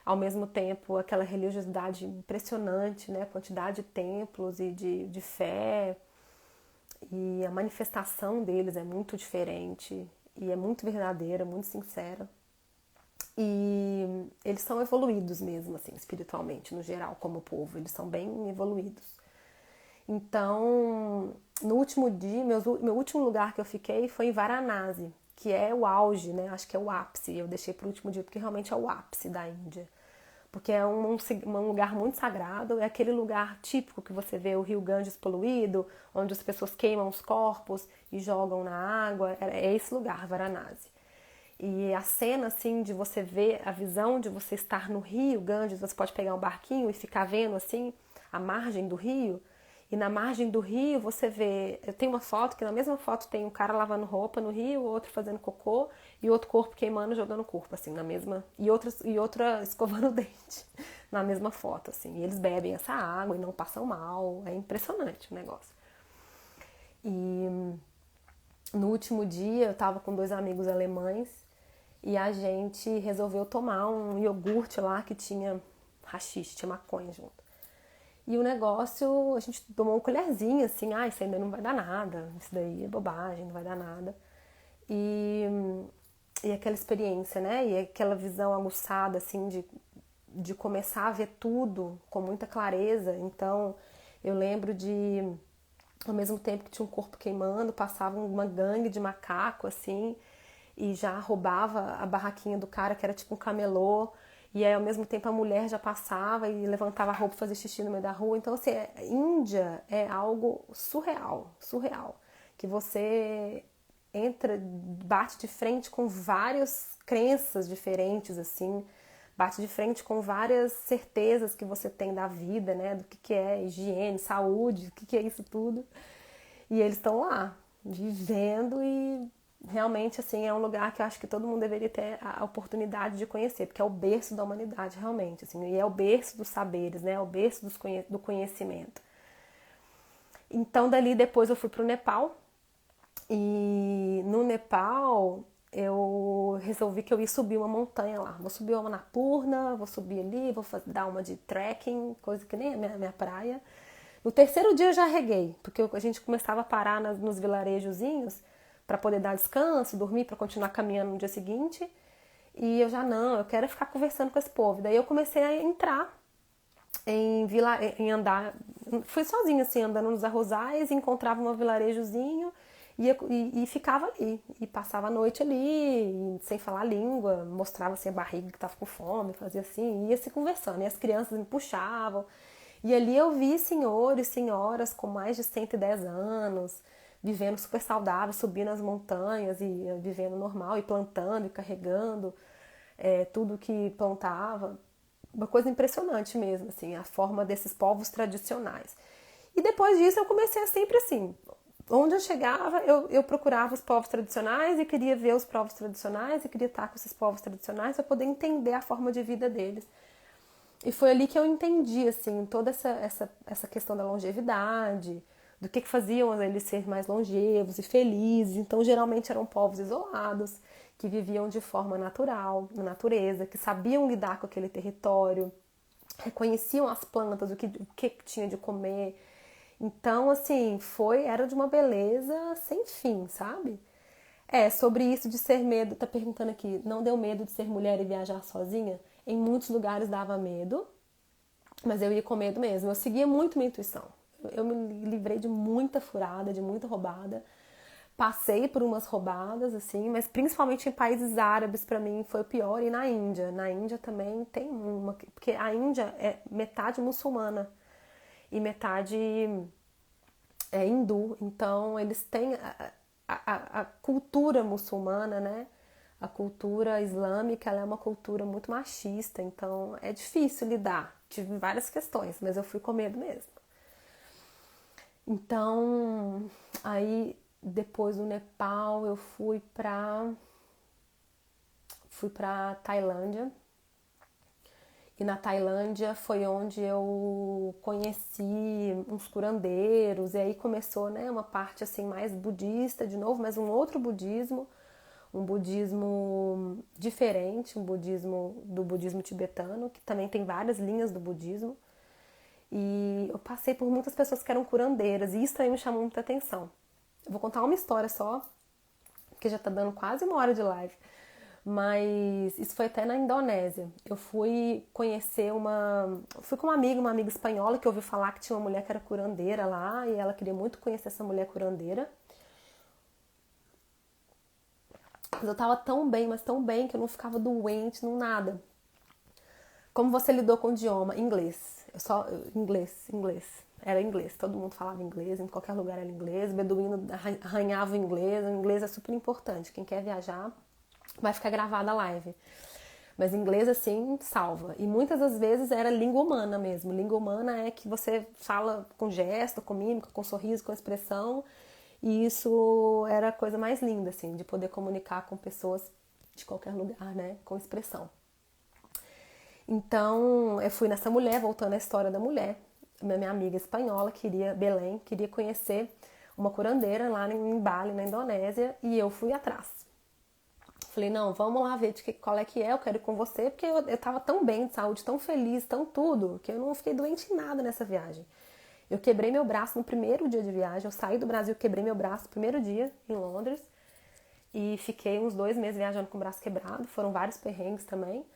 Ao mesmo tempo, aquela religiosidade impressionante, né? A quantidade de templos e de fé. E a manifestação deles é muito diferente e é muito verdadeira, muito sincera. E eles são evoluídos mesmo, assim, espiritualmente, no geral, como povo. Eles são bem evoluídos. Então, no último dia, meu último lugar que eu fiquei foi em Varanasi, que é o auge, né? Acho que é o ápice. Eu deixei para o último dia porque realmente é o ápice da Índia. Porque é um lugar muito sagrado, é aquele lugar típico que você vê o rio Ganges poluído, onde as pessoas queimam os corpos e jogam na água. É esse lugar, Varanasi. E a cena, assim, de você ver, a visão de você estar no rio Ganges, você pode pegar um barquinho e ficar vendo, assim, a margem do rio. E na margem do rio você vê, eu tenho uma foto que na mesma foto tem um cara lavando roupa no rio, outro fazendo cocô e outro corpo queimando, jogando corpo, assim, na mesma, e outra escovando o dente, na mesma foto, assim. E eles bebem essa água e não passam mal, é impressionante o negócio. E no último dia eu tava com 2 amigos alemães e a gente resolveu tomar um iogurte lá que tinha haxixe, tinha maconha junto. E o negócio, a gente tomou uma colherzinha, assim, isso ainda não vai dar nada, isso daí é bobagem, não vai dar nada. E aquela experiência, né? E aquela visão aguçada, assim, de começar a ver tudo com muita clareza. Então, eu lembro ao mesmo tempo que tinha um corpo queimando, passava uma gangue de macaco, assim, e já roubava a barraquinha do cara, que era tipo um camelô. E aí, ao mesmo tempo, a mulher já passava e levantava a roupa e fazia xixi no meio da rua. Então, assim, Índia é algo surreal, surreal. Que você entra, bate de frente com várias crenças diferentes, assim. Bate de frente com várias certezas que você tem da vida, né? Do que é higiene, saúde, o que é isso tudo. E eles estão lá, vivendo e realmente, assim, é um lugar que eu acho que todo mundo deveria ter a oportunidade de conhecer, porque é o berço da humanidade, realmente, assim, e é o berço dos saberes, né? É o berço do conhecimento. Então, dali depois eu fui para o Nepal, e no Nepal eu resolvi que eu ia subir uma montanha lá. Vou subir uma Annapurna, vou subir ali, dar uma de trekking, coisa que nem é minha praia. No terceiro dia eu já reguei, porque a gente começava a parar nos vilarejozinhos para poder dar descanso, dormir, para continuar caminhando no dia seguinte. E eu já não, eu quero ficar conversando com esse povo. Daí eu comecei a entrar em andar, fui sozinha assim, andando nos arrozais, encontrava um vilarejozinho e ficava ali, e passava a noite ali, sem falar a língua, mostrava assim a barriga que estava com fome, fazia assim, ia se conversando, e as crianças me puxavam, e ali eu vi senhores e senhoras com mais de 110 anos, vivendo super saudável, subindo as montanhas e vivendo normal, e plantando e carregando tudo que plantava. Uma coisa impressionante mesmo, assim, a forma desses povos tradicionais. E depois disso eu comecei a sempre assim, onde eu chegava, eu procurava os povos tradicionais e queria ver os povos tradicionais e queria estar com esses povos tradicionais para poder entender a forma de vida deles. E foi ali que eu entendi, assim, toda essa questão da longevidade, do que faziam eles ser mais longevos e felizes. Então, geralmente eram povos isolados, que viviam de forma natural, na natureza, que sabiam lidar com aquele território, reconheciam as plantas, o que tinha de comer. Então, assim, era de uma beleza sem fim, sabe? Sobre isso de ser medo, tá perguntando aqui, não deu medo de ser mulher e viajar sozinha? Em muitos lugares dava medo, mas eu ia com medo mesmo. Eu seguia muito minha intuição. Eu me livrei de muita furada, de muita roubada. Passei por umas roubadas, assim, mas principalmente em países árabes, pra mim, foi o pior. E na Índia. Na Índia também tem uma, porque a Índia é metade muçulmana e metade hindu. Então, eles têm a cultura muçulmana, né? A cultura islâmica, ela é uma cultura muito machista, então é difícil lidar. Tive várias questões, mas eu fui com medo mesmo. Então, aí depois do Nepal eu fui para Tailândia. E na Tailândia foi onde eu conheci uns curandeiros, e aí começou, né, uma parte assim mais budista de novo, mas um outro budismo, um budismo diferente, um budismo do budismo tibetano, que também tem várias linhas do budismo. E eu passei por muitas pessoas que eram curandeiras, e isso também me chamou muita atenção. Eu vou contar uma história só, porque já tá dando quase uma hora de live. Mas isso foi até na Indonésia. Eu fui conhecer fui com uma amiga espanhola que ouviu falar que tinha uma mulher que era curandeira lá e ela queria muito conhecer essa mulher curandeira. Mas eu tava tão bem, mas tão bem que eu não ficava doente, não nada. Como você lidou com o idioma? Inglês. Inglês. Era inglês. Todo mundo falava inglês, em qualquer lugar era inglês. O beduíno arranhava o inglês é super importante. Quem quer viajar vai ficar gravada a live. Mas inglês, assim, salva. E muitas das vezes era língua humana mesmo. Língua humana é que você fala com gesto, com mímica, com sorriso, com expressão. E isso era a coisa mais linda, assim, de poder comunicar com pessoas de qualquer lugar, né? Com expressão. Então, eu fui nessa mulher, voltando à história da mulher. Minha amiga espanhola Belém, queria conhecer uma curandeira lá em Bali, na Indonésia, e eu fui atrás. Falei, não, vamos lá ver qual é que é, eu quero ir com você, porque eu tava tão bem de saúde, tão feliz, tão tudo, que eu não fiquei doente em nada nessa viagem. Eu quebrei meu braço no primeiro dia de viagem, eu saí do Brasil, quebrei meu braço no primeiro dia, em Londres, e fiquei uns 2 meses viajando com o braço quebrado, foram vários perrengues também,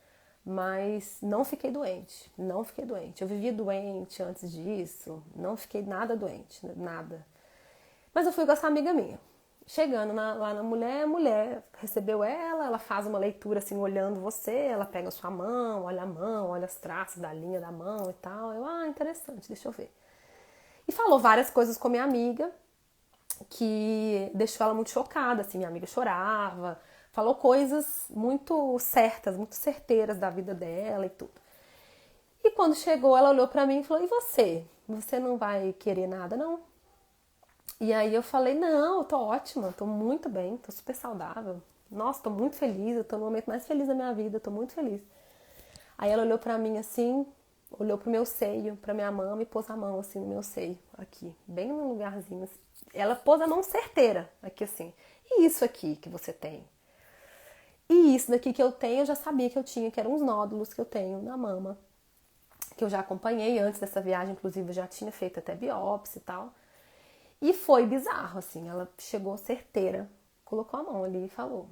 mas não fiquei doente, não fiquei doente. Eu vivia doente antes disso, não fiquei nada doente, nada. Mas eu fui com essa amiga minha. Chegando lá na mulher, a mulher recebeu ela faz uma leitura assim, olhando você, ela pega a sua mão, olha os traços da linha da mão e tal. Interessante, deixa eu ver. E falou várias coisas com a minha amiga, que deixou ela muito chocada, assim, minha amiga chorava, falou coisas muito certas, muito certeiras da vida dela e tudo. E quando chegou, ela olhou pra mim e falou, e você? Você não vai querer nada, não? E aí eu falei, não, eu tô ótima, tô muito bem, tô super saudável. Nossa, tô muito feliz, eu tô no momento mais feliz da minha vida, tô muito feliz. Aí ela olhou pra mim assim, olhou pro meu seio, pra minha mama e pôs a mão assim no meu seio, aqui, bem no lugarzinho. Ela pôs a mão certeira, aqui assim. E isso aqui que você tem? E isso daqui que eu tenho, eu já sabia que eu tinha, que eram uns nódulos que eu tenho na mama, que eu já acompanhei antes dessa viagem, inclusive eu já tinha feito até biópsia e tal. E foi bizarro, assim, ela chegou certeira, colocou a mão ali e falou.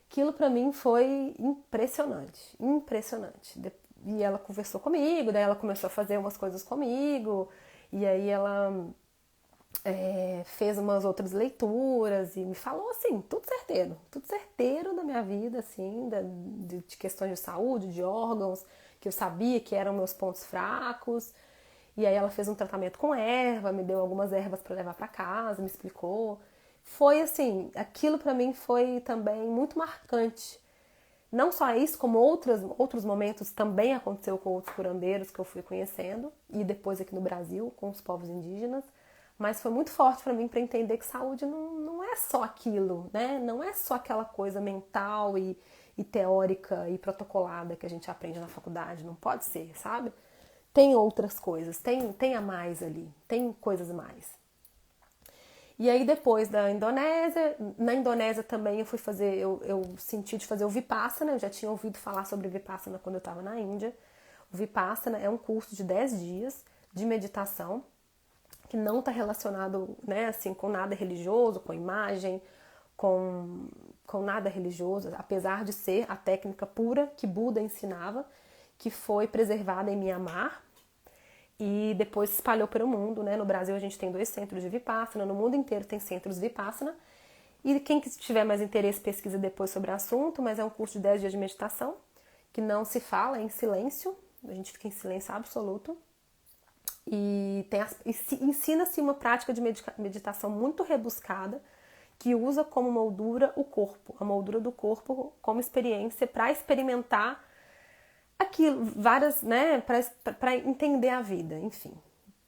Aquilo pra mim foi impressionante, impressionante. E ela conversou comigo, daí ela começou a fazer umas coisas comigo, e aí ela fez umas outras leituras e me falou assim, tudo certeiro da minha vida, assim, de questões de saúde, de órgãos, que eu sabia que eram meus pontos fracos. E aí ela fez um tratamento com erva, me deu algumas ervas para levar para casa, me explicou. Foi assim, aquilo para mim foi também muito marcante. Não só isso, como outros momentos também aconteceu com outros curandeiros que eu fui conhecendo e depois aqui no Brasil com os povos indígenas. Mas foi muito forte para mim para entender que saúde não é só aquilo, né? Não é só aquela coisa mental e teórica e protocolada que a gente aprende na faculdade. Não pode ser, sabe? Tem outras coisas, tem a mais ali, tem coisas mais. E aí depois da Indonésia, na Indonésia também eu fui fazer, eu senti de fazer o Vipassana, eu já tinha ouvido falar sobre Vipassana quando eu estava na Índia. O Vipassana é um curso de 10 dias de meditação, que não está relacionado, né, assim, com nada religioso, com imagem, com, com nada religioso, apesar de ser a técnica pura que Buda ensinava, que foi preservada em Mianmar, e depois se espalhou pelo mundo, né? No Brasil a gente tem 2 centros de Vipassana, no mundo inteiro tem centros de Vipassana. E quem tiver mais interesse pesquisa depois sobre o assunto, mas é um curso de 10 dias de meditação, que não se fala, é em silêncio, a gente fica em silêncio absoluto. E ensina-se uma prática de meditação muito rebuscada, que usa como moldura o corpo, a moldura do corpo como experiência para experimentar aquilo, várias, né, para entender a vida, enfim,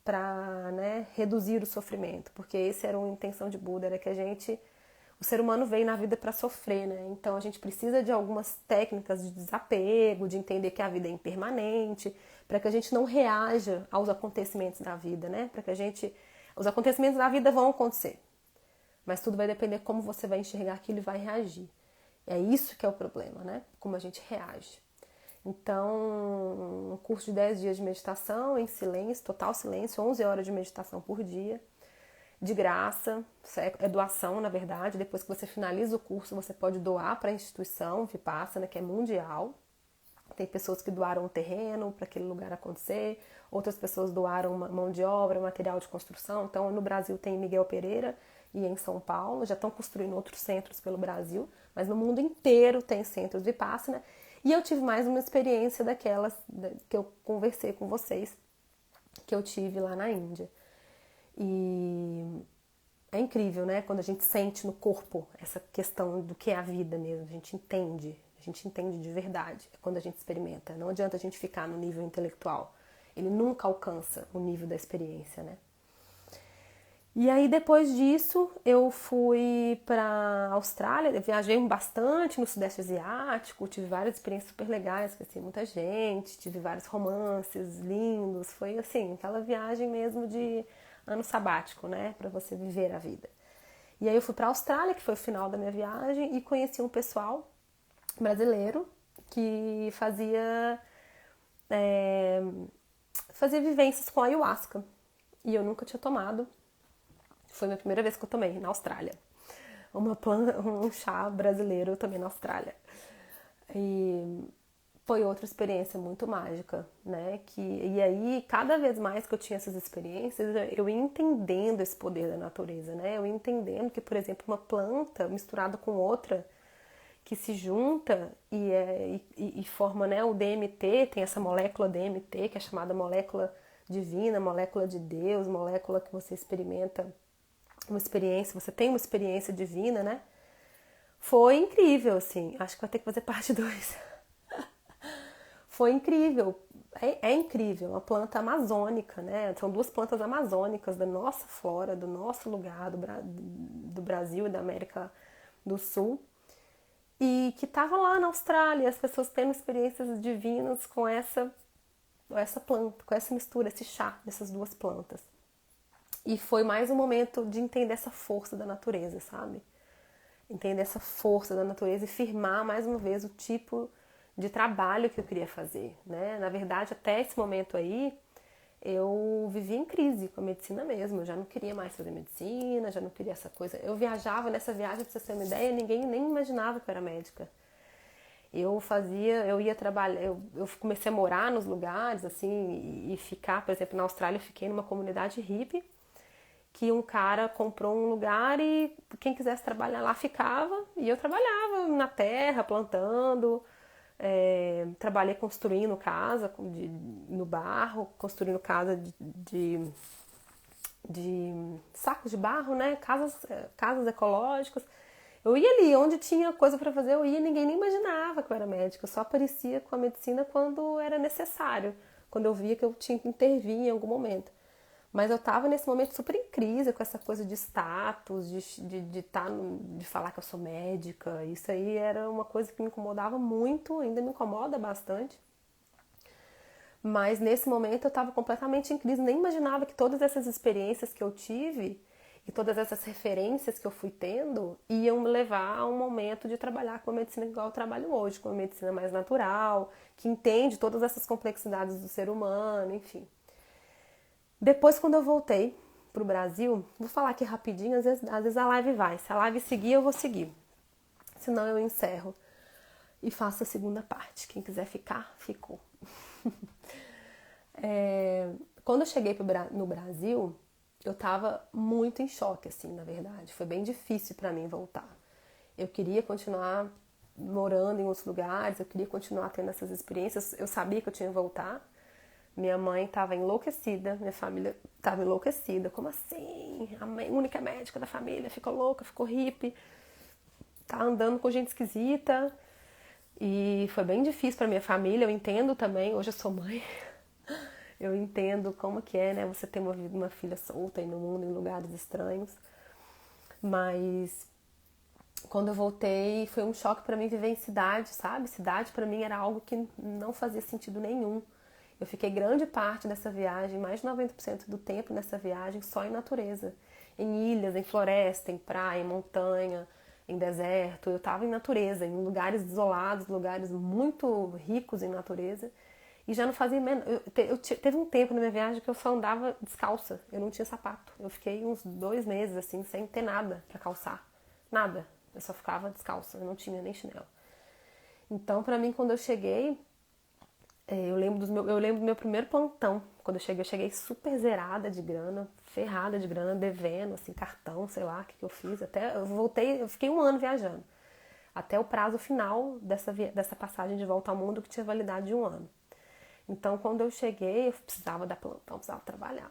para, né, reduzir o sofrimento, porque essa era a intenção de Buda, era que o ser humano veio na vida para sofrer, né? Então a gente precisa de algumas técnicas de desapego, de entender que a vida é impermanente, para que a gente não reaja aos acontecimentos da vida, né? Para que os acontecimentos da vida vão acontecer, mas tudo vai depender de como você vai enxergar aquilo e vai reagir. É isso que é o problema, né? Como a gente reage. Então, um curso de 10 dias de meditação em silêncio, total silêncio, 11 horas de meditação por dia, de graça, é doação, na verdade. Depois que você finaliza o curso, você pode doar para a instituição Vipassana, que é mundial. Tem pessoas que doaram um terreno para aquele lugar acontecer, outras pessoas doaram uma mão de obra, material de construção. Então, no Brasil tem Miguel Pereira e em São Paulo, já estão construindo outros centros pelo Brasil, mas no mundo inteiro tem centros Vipassana. E eu tive mais uma experiência daquelas que eu conversei com vocês, que eu tive lá na Índia. E é incrível, né? Quando a gente sente no corpo essa questão do que é a vida mesmo, a gente entende de verdade quando a gente experimenta. Não adianta a gente ficar no nível intelectual, ele nunca alcança o nível da experiência, né? E aí depois disso eu fui para Austrália, eu viajei bastante no Sudeste Asiático, tive várias experiências super legais, conheci muita gente, tive vários romances lindos, foi assim, aquela viagem mesmo de ano sabático, né, para você viver a vida. E aí eu fui para Austrália, que foi o final da minha viagem, e conheci um pessoal brasileiro que é, fazia vivências com ayahuasca. E eu nunca tinha tomado. Foi a minha primeira vez que eu tomei na Austrália. Um chá brasileiro eu tomei na Austrália. E foi outra experiência muito mágica, né? E aí, cada vez mais que eu tinha essas experiências, eu ia entendendo esse poder da natureza, né? Eu ia entendendo que, por exemplo, uma planta misturada com outra que se junta e forma, né, o DMT, tem essa molécula DMT, que é chamada molécula divina, molécula de Deus, molécula que você experimenta uma experiência, você tem uma experiência divina, né? Foi incrível, assim. Acho que vai ter que fazer parte 2. Foi incrível, é incrível, uma planta amazônica, né? São duas plantas amazônicas da nossa flora, do nosso lugar, do Brasil e da América do Sul, e que estava lá na Austrália, as pessoas tendo experiências divinas com essa planta, com essa mistura, esse chá dessas duas plantas. E foi mais um momento de entender essa força da natureza, sabe? Entender essa força da natureza e firmar mais uma vez o tipo de trabalho que eu queria fazer, né? Na verdade, até esse momento aí, eu vivia em crise com a medicina mesmo. Eu já não queria mais fazer medicina, já não queria essa coisa. Eu viajava nessa viagem, pra você ter uma ideia, ninguém nem imaginava que eu era médica. Eu ia trabalhar, eu comecei a morar nos lugares, assim, e ficar, por exemplo, na Austrália eu fiquei numa comunidade hippie, que um cara comprou um lugar e quem quisesse trabalhar lá ficava, e eu trabalhava na terra, plantando, trabalhei construindo casa no barro, construindo casa de sacos de barro, né? Casas ecológicas. Eu ia ali, onde tinha coisa para fazer, eu ia, ninguém nem imaginava que eu era médica, eu só aparecia com a medicina quando era necessário, quando eu via que eu tinha que intervir em algum momento. Mas eu tava nesse momento super em crise com essa coisa de status, de falar que eu sou médica. Isso aí era uma coisa que me incomodava muito, ainda me incomoda bastante. Mas nesse momento eu estava completamente em crise, nem imaginava que todas essas experiências que eu tive e todas essas referências que eu fui tendo iam me levar a um momento de trabalhar com a medicina igual eu trabalho hoje, com a medicina mais natural, que entende todas essas complexidades do ser humano, enfim. Depois, quando eu voltei pro Brasil, vou falar aqui rapidinho, às vezes a live vai. Se a live seguir, eu vou seguir. Senão eu encerro e faço a segunda parte. Quem quiser ficar, ficou. Quando eu cheguei no Brasil, eu tava muito em choque, assim, na verdade. Foi bem difícil para mim voltar. Eu queria continuar morando em outros lugares, eu queria continuar tendo essas experiências. Eu sabia que eu tinha que voltar. Minha mãe estava enlouquecida, minha família estava enlouquecida. Como assim? A única médica da família ficou louca, ficou hippie, tá andando com gente esquisita. E foi bem difícil para minha família, eu entendo também, hoje eu sou mãe. Eu entendo como que é, né? Você ter uma filha solta aí no mundo, em lugares estranhos. Mas quando eu voltei, foi um choque para mim viver em cidade, sabe? Cidade para mim era algo que não fazia sentido nenhum. Eu fiquei grande parte dessa viagem, mais de 90% do tempo nessa viagem, só em natureza. Em ilhas, em floresta, em praia, em montanha, em deserto. Eu estava em natureza, em lugares isolados, lugares muito ricos em natureza. E já não fazia menos. Teve um tempo na minha viagem que eu só andava descalça. Eu não tinha sapato. Eu fiquei uns 2 meses assim, sem ter nada para calçar. Nada. Eu só ficava descalça. Eu não tinha nem chinelo. Então, pra mim, quando eu cheguei, eu lembro do meu primeiro plantão. Quando eu cheguei super zerada de grana, ferrada de grana, devendo, assim, cartão, sei lá, o que eu fiz. Até eu voltei, eu fiquei 1 ano viajando. Até o prazo final dessa passagem de volta ao mundo, que tinha validade de 1 ano. Então, quando eu cheguei, eu precisava dar plantão, precisava trabalhar.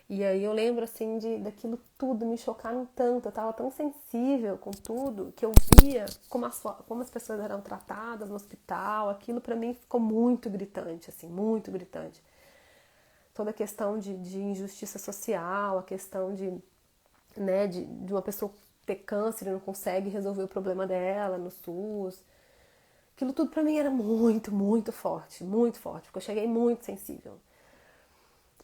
E aí eu lembro, assim, daquilo tudo me chocaram tanto. Eu tava tão sensível com tudo, que eu via como as pessoas eram tratadas no hospital. Aquilo pra mim ficou muito gritante, assim, muito gritante. Toda a questão de injustiça social, a questão né, de uma pessoa ter câncer e não consegue resolver o problema dela no SUS. Aquilo tudo pra mim era muito, muito forte, porque eu cheguei muito sensível.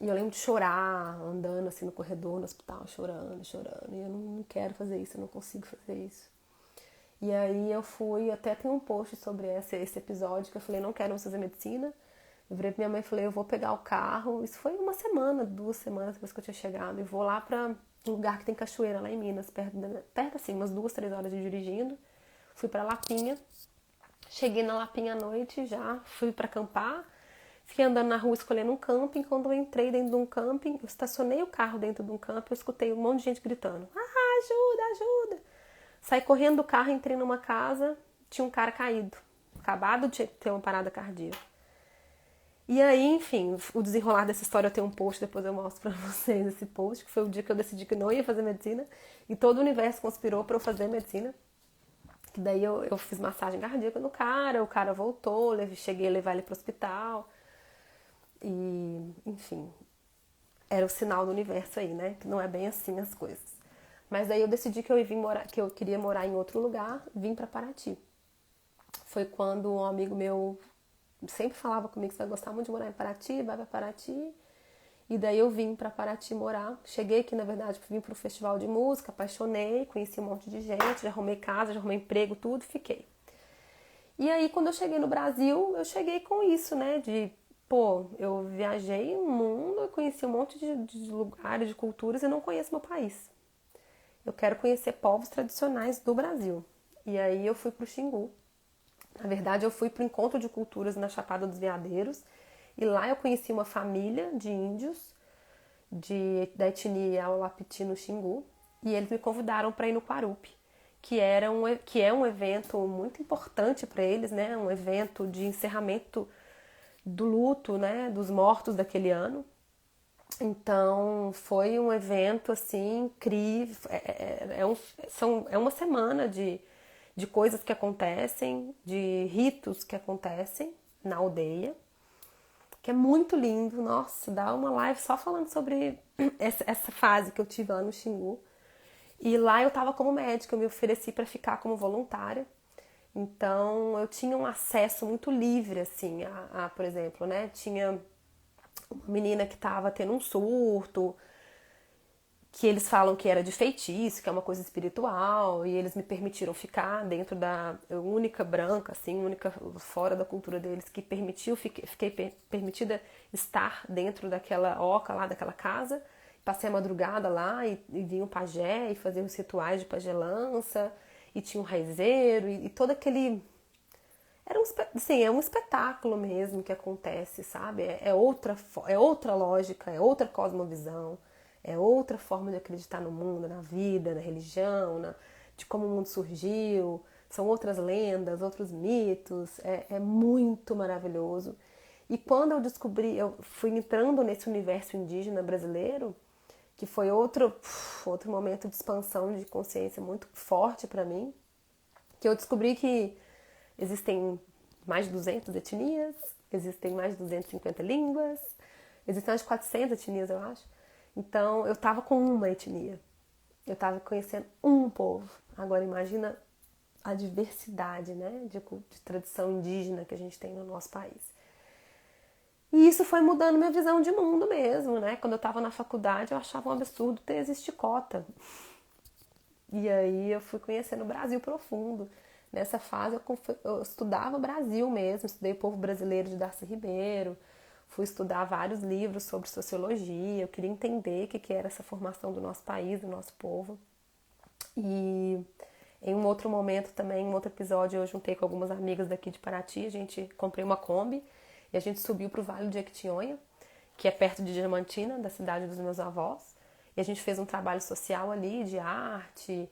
E eu lembro de chorar, andando assim no corredor, no hospital, chorando. E eu não quero fazer isso, eu não consigo fazer isso. E aí eu fui, até tem um post sobre esse episódio, que eu falei, não quero mais fazer medicina. Eu virei pra minha mãe e falei, eu vou pegar o carro. Isso foi 1 semana, 2 semanas depois que eu tinha chegado. E vou lá pra um lugar que tem cachoeira, lá em Minas, perto assim, umas 2, 3 horas de dirigindo. Fui pra Lapinha. Cheguei na Lapinha à noite já, fui pra acampar. Fiquei andando na rua escolhendo um camping. Quando eu entrei dentro de um camping, eu estacionei o carro dentro de um camping, eu escutei um monte de gente gritando, ah, ajuda, ajuda. Saí correndo do carro, entrei numa casa, tinha um cara caído, acabado de ter uma parada cardíaca. E aí, enfim, o desenrolar dessa história eu tenho um post, depois eu mostro pra vocês esse post, que foi o dia que eu decidi que não ia fazer medicina, e todo o universo conspirou pra eu fazer medicina. Que daí eu fiz massagem cardíaca no cara, o cara voltou, cheguei a levar ele pro hospital. E, enfim, era o sinal do universo aí, né? Que não é bem assim as coisas. Mas daí eu decidi que que eu queria morar em outro lugar, vim para Paraty. Foi quando um amigo meu sempre falava comigo que você vai gostar muito de morar em Paraty, vai para Paraty. E daí eu vim para Paraty morar. Cheguei aqui, na verdade, vim para o festival de música, apaixonei, conheci um monte de gente, já arrumei casa, já arrumei emprego, tudo, fiquei. E aí, quando eu cheguei no Brasil, eu cheguei com isso, né? Pô, eu viajei o mundo, eu conheci um monte de lugares, de culturas e não conheço meu país. Eu quero conhecer povos tradicionais do Brasil. E aí eu fui pro Xingu. Na verdade, eu fui pro Encontro de Culturas na Chapada dos Veadeiros. E lá eu conheci uma família de índios da etnia Wapiti no Xingu. E eles me convidaram para ir no Quarupi, que é um evento muito importante para eles, né? Um evento de encerramento do luto, né? Dos mortos daquele ano. Então foi um evento assim incrível. É uma semana de coisas que acontecem, de ritos que acontecem na aldeia, que é muito lindo. Nossa, dá uma live só falando sobre essa fase que eu tive lá no Xingu. E lá eu tava como médica, eu me ofereci para ficar como voluntária. Então eu tinha um acesso muito livre, assim, por exemplo, né? Tinha uma menina que estava tendo um surto, que eles falam que era de feitiço, que é uma coisa espiritual, e eles me permitiram ficar dentro da única branca, assim, única fora da cultura deles, que fiquei permitida estar dentro daquela oca lá, daquela casa. Passei a madrugada lá e vinha o pajé e fazia os rituais de pajelança, e tinha um raizeiro, e todo aquele assim, é um espetáculo mesmo que acontece, sabe? É outra lógica, é outra cosmovisão, é outra forma de acreditar no mundo, na vida, na religião, de como o mundo surgiu. São outras lendas, outros mitos. É muito maravilhoso. E quando eu fui entrando nesse universo indígena brasileiro, que foi outro momento de expansão de consciência muito forte para mim, que eu descobri que existem mais de 200 etnias, existem mais de 250 línguas, existem mais de 400 etnias, eu acho. Então, eu estava com uma etnia. Eu estava conhecendo um povo. Agora, imagina a diversidade, né, de tradição indígena que a gente tem no nosso país. E isso foi mudando minha visão de mundo mesmo, né? Quando eu estava na faculdade, eu achava um absurdo existir cota. E aí eu fui conhecendo o Brasil profundo. Nessa fase eu estudava o Brasil mesmo, estudei o povo brasileiro de Darcy Ribeiro, fui estudar vários livros sobre sociologia, eu queria entender o que era essa formação do nosso país, do nosso povo. E em um outro momento também, em um outro episódio, eu juntei com algumas amigas daqui de Paraty, a gente comprei uma Kombi e a gente subiu para o Vale do Jequitinhonha, que é perto de Diamantina, da cidade dos meus avós. E a gente fez um trabalho social ali, de arte,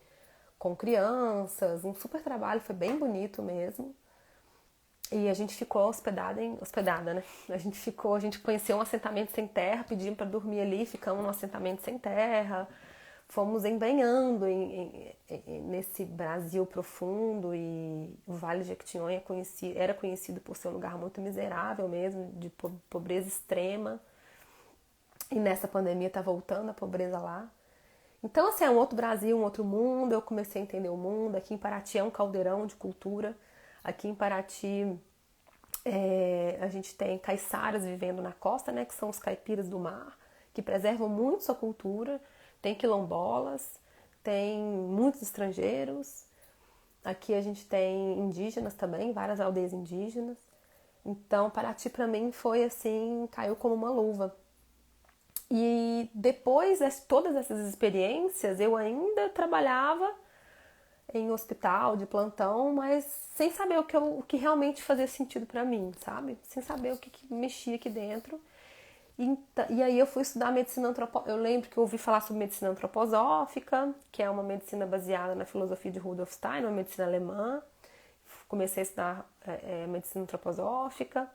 com crianças, um super trabalho, foi bem bonito mesmo. E a gente ficou hospedada, né? A gente conheceu um assentamento sem terra, pedimos para dormir ali, ficamos num assentamento sem terra. Fomos embanhando nesse Brasil profundo, e o Vale de Jequitinhonha era conhecido por ser um lugar muito miserável mesmo, de pobreza extrema. E nessa pandemia tá voltando a pobreza lá. Então, assim, é um outro Brasil, um outro mundo. Eu comecei a entender o mundo. Aqui em Paraty é um caldeirão de cultura. Aqui em Paraty a gente tem caiçaras vivendo na costa, né, que são os caipiras do mar, que preservam muito sua cultura. Tem quilombolas, tem muitos estrangeiros. Aqui a gente tem indígenas também, várias aldeias indígenas. Então, Paraty para mim foi assim, caiu como uma luva. E depois de todas essas experiências, eu ainda trabalhava em hospital, de plantão, mas sem saber o que realmente fazia sentido pra mim, sabe? Sem saber que mexia aqui dentro. E aí eu fui estudar medicina antropológica. Eu lembro que eu ouvi falar sobre medicina antroposófica, que é uma medicina baseada na filosofia de Rudolf Steiner, uma medicina alemã. Comecei a estudar medicina antroposófica,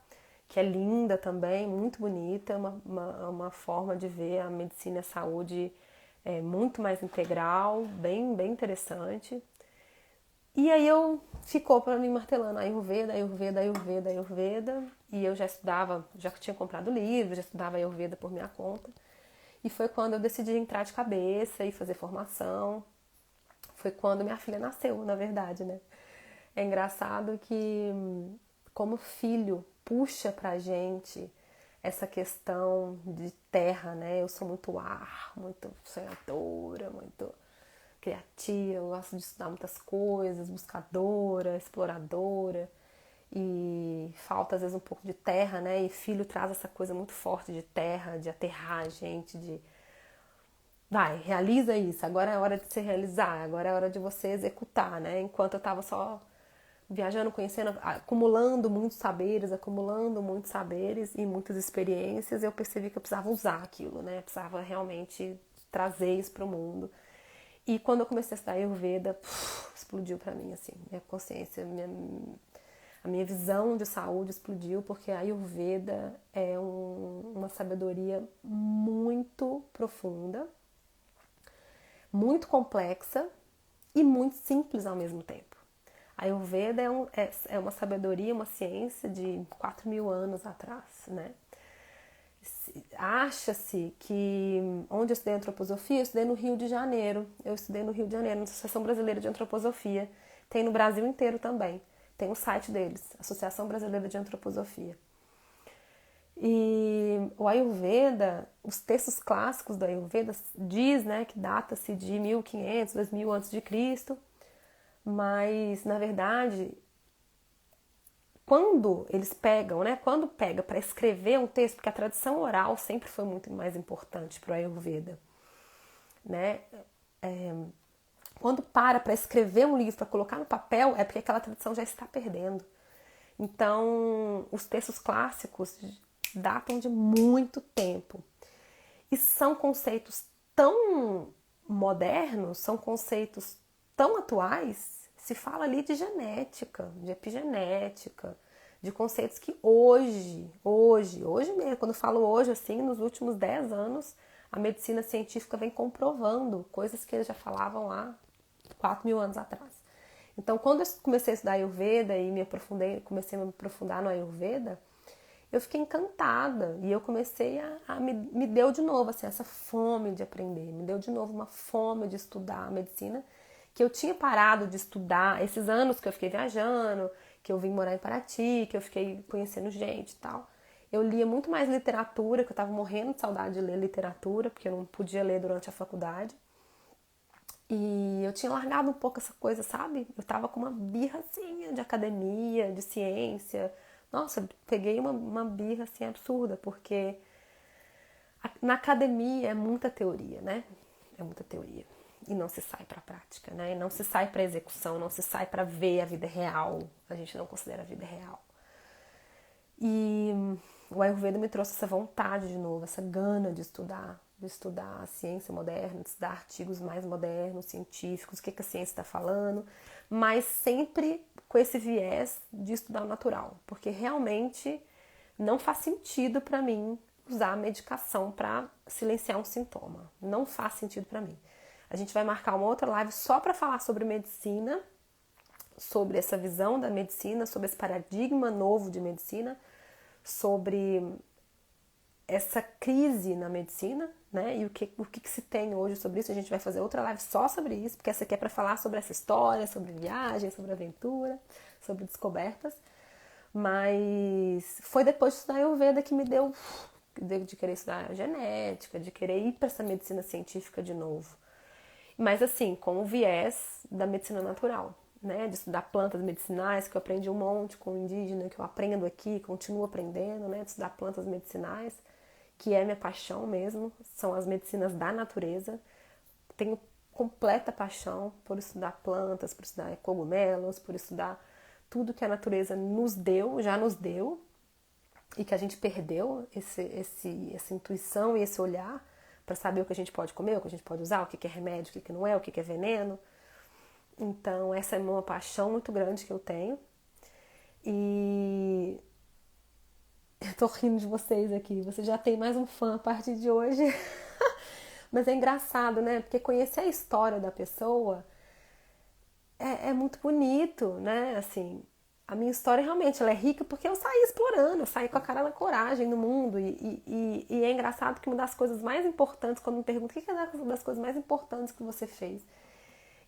que é linda também, muito bonita, uma forma de ver a medicina e a saúde muito mais integral, bem interessante. E aí ficou para mim martelando Ayurveda, Ayurveda, Ayurveda, Ayurveda. E eu já estudava, já tinha comprado livro, já estudava Ayurveda por minha conta. E foi quando eu decidi entrar de cabeça e fazer formação. Foi quando minha filha nasceu, na verdade, né? É engraçado que como filho puxa pra gente essa questão de terra, né? Eu sou muito ar, muito sonhadora, muito criativa, eu gosto de estudar muitas coisas, buscadora, exploradora. E falta às vezes um pouco de terra, né? E filho traz essa coisa muito forte de terra, de aterrar a gente, de vai, realiza isso, agora é hora de se realizar, agora é hora de você executar, né? Enquanto eu tava só viajando, conhecendo, acumulando muitos saberes e muitas experiências, eu percebi que eu precisava usar aquilo, né? Eu precisava realmente trazer isso para o mundo. E quando eu comecei a estudar Ayurveda, explodiu para mim, assim, minha consciência, a minha visão de saúde explodiu, porque a Ayurveda é uma sabedoria muito profunda, muito complexa e muito simples ao mesmo tempo. A Ayurveda é uma sabedoria, uma ciência de 4.000 anos atrás, né? Acha-se que onde eu estudei antroposofia, eu estudei no Rio de Janeiro. Eu estudei no Rio de Janeiro, na Associação Brasileira de Antroposofia. Tem no Brasil inteiro também. Tem o site deles, Associação Brasileira de Antroposofia. E o Ayurveda, os textos clássicos do Ayurveda diz, né, que data-se de 1500, 2000 a.C., mas na verdade, quando eles pegam, né, quando pega para escrever um texto, porque a tradição oral sempre foi muito mais importante para o Ayurveda, né? Quando para escrever um livro, para colocar no papel, é porque aquela tradição já está perdendo. Então, os textos clássicos datam de muito tempo. E são conceitos tão modernos, são conceitos tão atuais. Se fala ali de genética, de epigenética, de conceitos que hoje mesmo, quando eu falo hoje, assim, nos últimos 10 anos, a medicina científica vem comprovando coisas que eles já falavam há 4.000 anos atrás. Então, quando eu comecei a estudar Ayurveda e comecei a me aprofundar no Ayurveda, eu fiquei encantada e eu comecei me deu de novo assim, essa fome de aprender, me deu de novo uma fome de estudar a medicina, que eu tinha parado de estudar esses anos que eu fiquei viajando, que eu vim morar em Paraty, que eu fiquei conhecendo gente e tal. Eu lia muito mais literatura, que eu estava morrendo de saudade de ler literatura, porque eu não podia ler durante a faculdade. E eu tinha largado um pouco essa coisa, sabe? Eu tava com uma birra assim de academia, de ciência. Nossa, eu peguei uma birra assim absurda, porque na academia é muita teoria, né? É muita teoria. E não se sai pra prática, né? E não se sai pra execução, não se sai pra ver a vida real. A gente não considera a vida real. E o Ayurveda me trouxe essa vontade de novo, essa gana de estudar a ciência moderna, de estudar artigos mais modernos, científicos, o que a ciência está falando, mas sempre com esse viés de estudar o natural, porque realmente não faz sentido para mim usar a medicação para silenciar um sintoma. Não faz sentido para mim. A gente vai marcar uma outra live só para falar sobre medicina, sobre essa visão da medicina, sobre esse paradigma novo de medicina, sobre essa crise na medicina, né? E o que se tem hoje sobre isso. A gente vai fazer outra live só sobre isso, porque essa aqui é para falar sobre essa história, sobre viagem, sobre aventura, sobre descobertas. Mas foi depois de estudar Ayurveda que me deu de querer estudar genética, de querer ir para essa medicina científica de novo. Mas assim, com o viés da medicina natural, né? De estudar plantas medicinais, que eu aprendi um monte com o indígena, que eu aprendo aqui, continuo aprendendo, né? De estudar plantas medicinais, que é minha paixão mesmo, são as medicinas da natureza. Tenho completa paixão por estudar plantas, por estudar cogumelos, por estudar tudo que a natureza nos deu, já nos deu, e que a gente perdeu essa intuição e esse olhar para saber o que a gente pode comer, o que a gente pode usar, o que é remédio, o que não é, o que é veneno. Então, essa é uma paixão muito grande que eu tenho. E eu tô rindo de vocês aqui. Você já tem mais um fã a partir de hoje. Mas é engraçado, né? Porque conhecer a história da pessoa é muito bonito, né? Assim, a minha história realmente ela é rica porque eu saí explorando, eu saí com a cara na coragem no mundo. E é engraçado que uma das coisas mais importantes, quando me perguntam o que é uma das coisas mais importantes que você fez,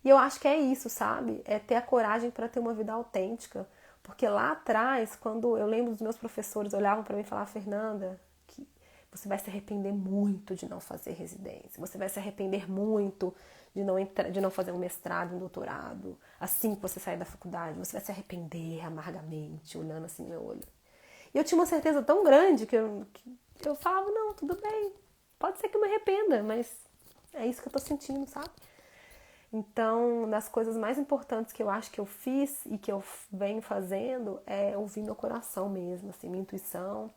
e eu acho que é isso, sabe? É ter a coragem para ter uma vida autêntica. Porque lá atrás, quando eu lembro dos meus professores olhavam para mim e falavam, Fernanda, que você vai se arrepender muito de não fazer residência. Você vai se arrepender muito de não fazer um mestrado, um doutorado. Assim que você sair da faculdade, você vai se arrepender amargamente, olhando assim no meu olho. E eu tinha uma certeza tão grande que eu falava, não, tudo bem. Pode ser que eu me arrependa, mas é isso que eu tô sentindo, sabe? Então, das coisas mais importantes que eu acho que eu fiz e que eu venho fazendo é ouvir meu coração mesmo, assim, minha intuição.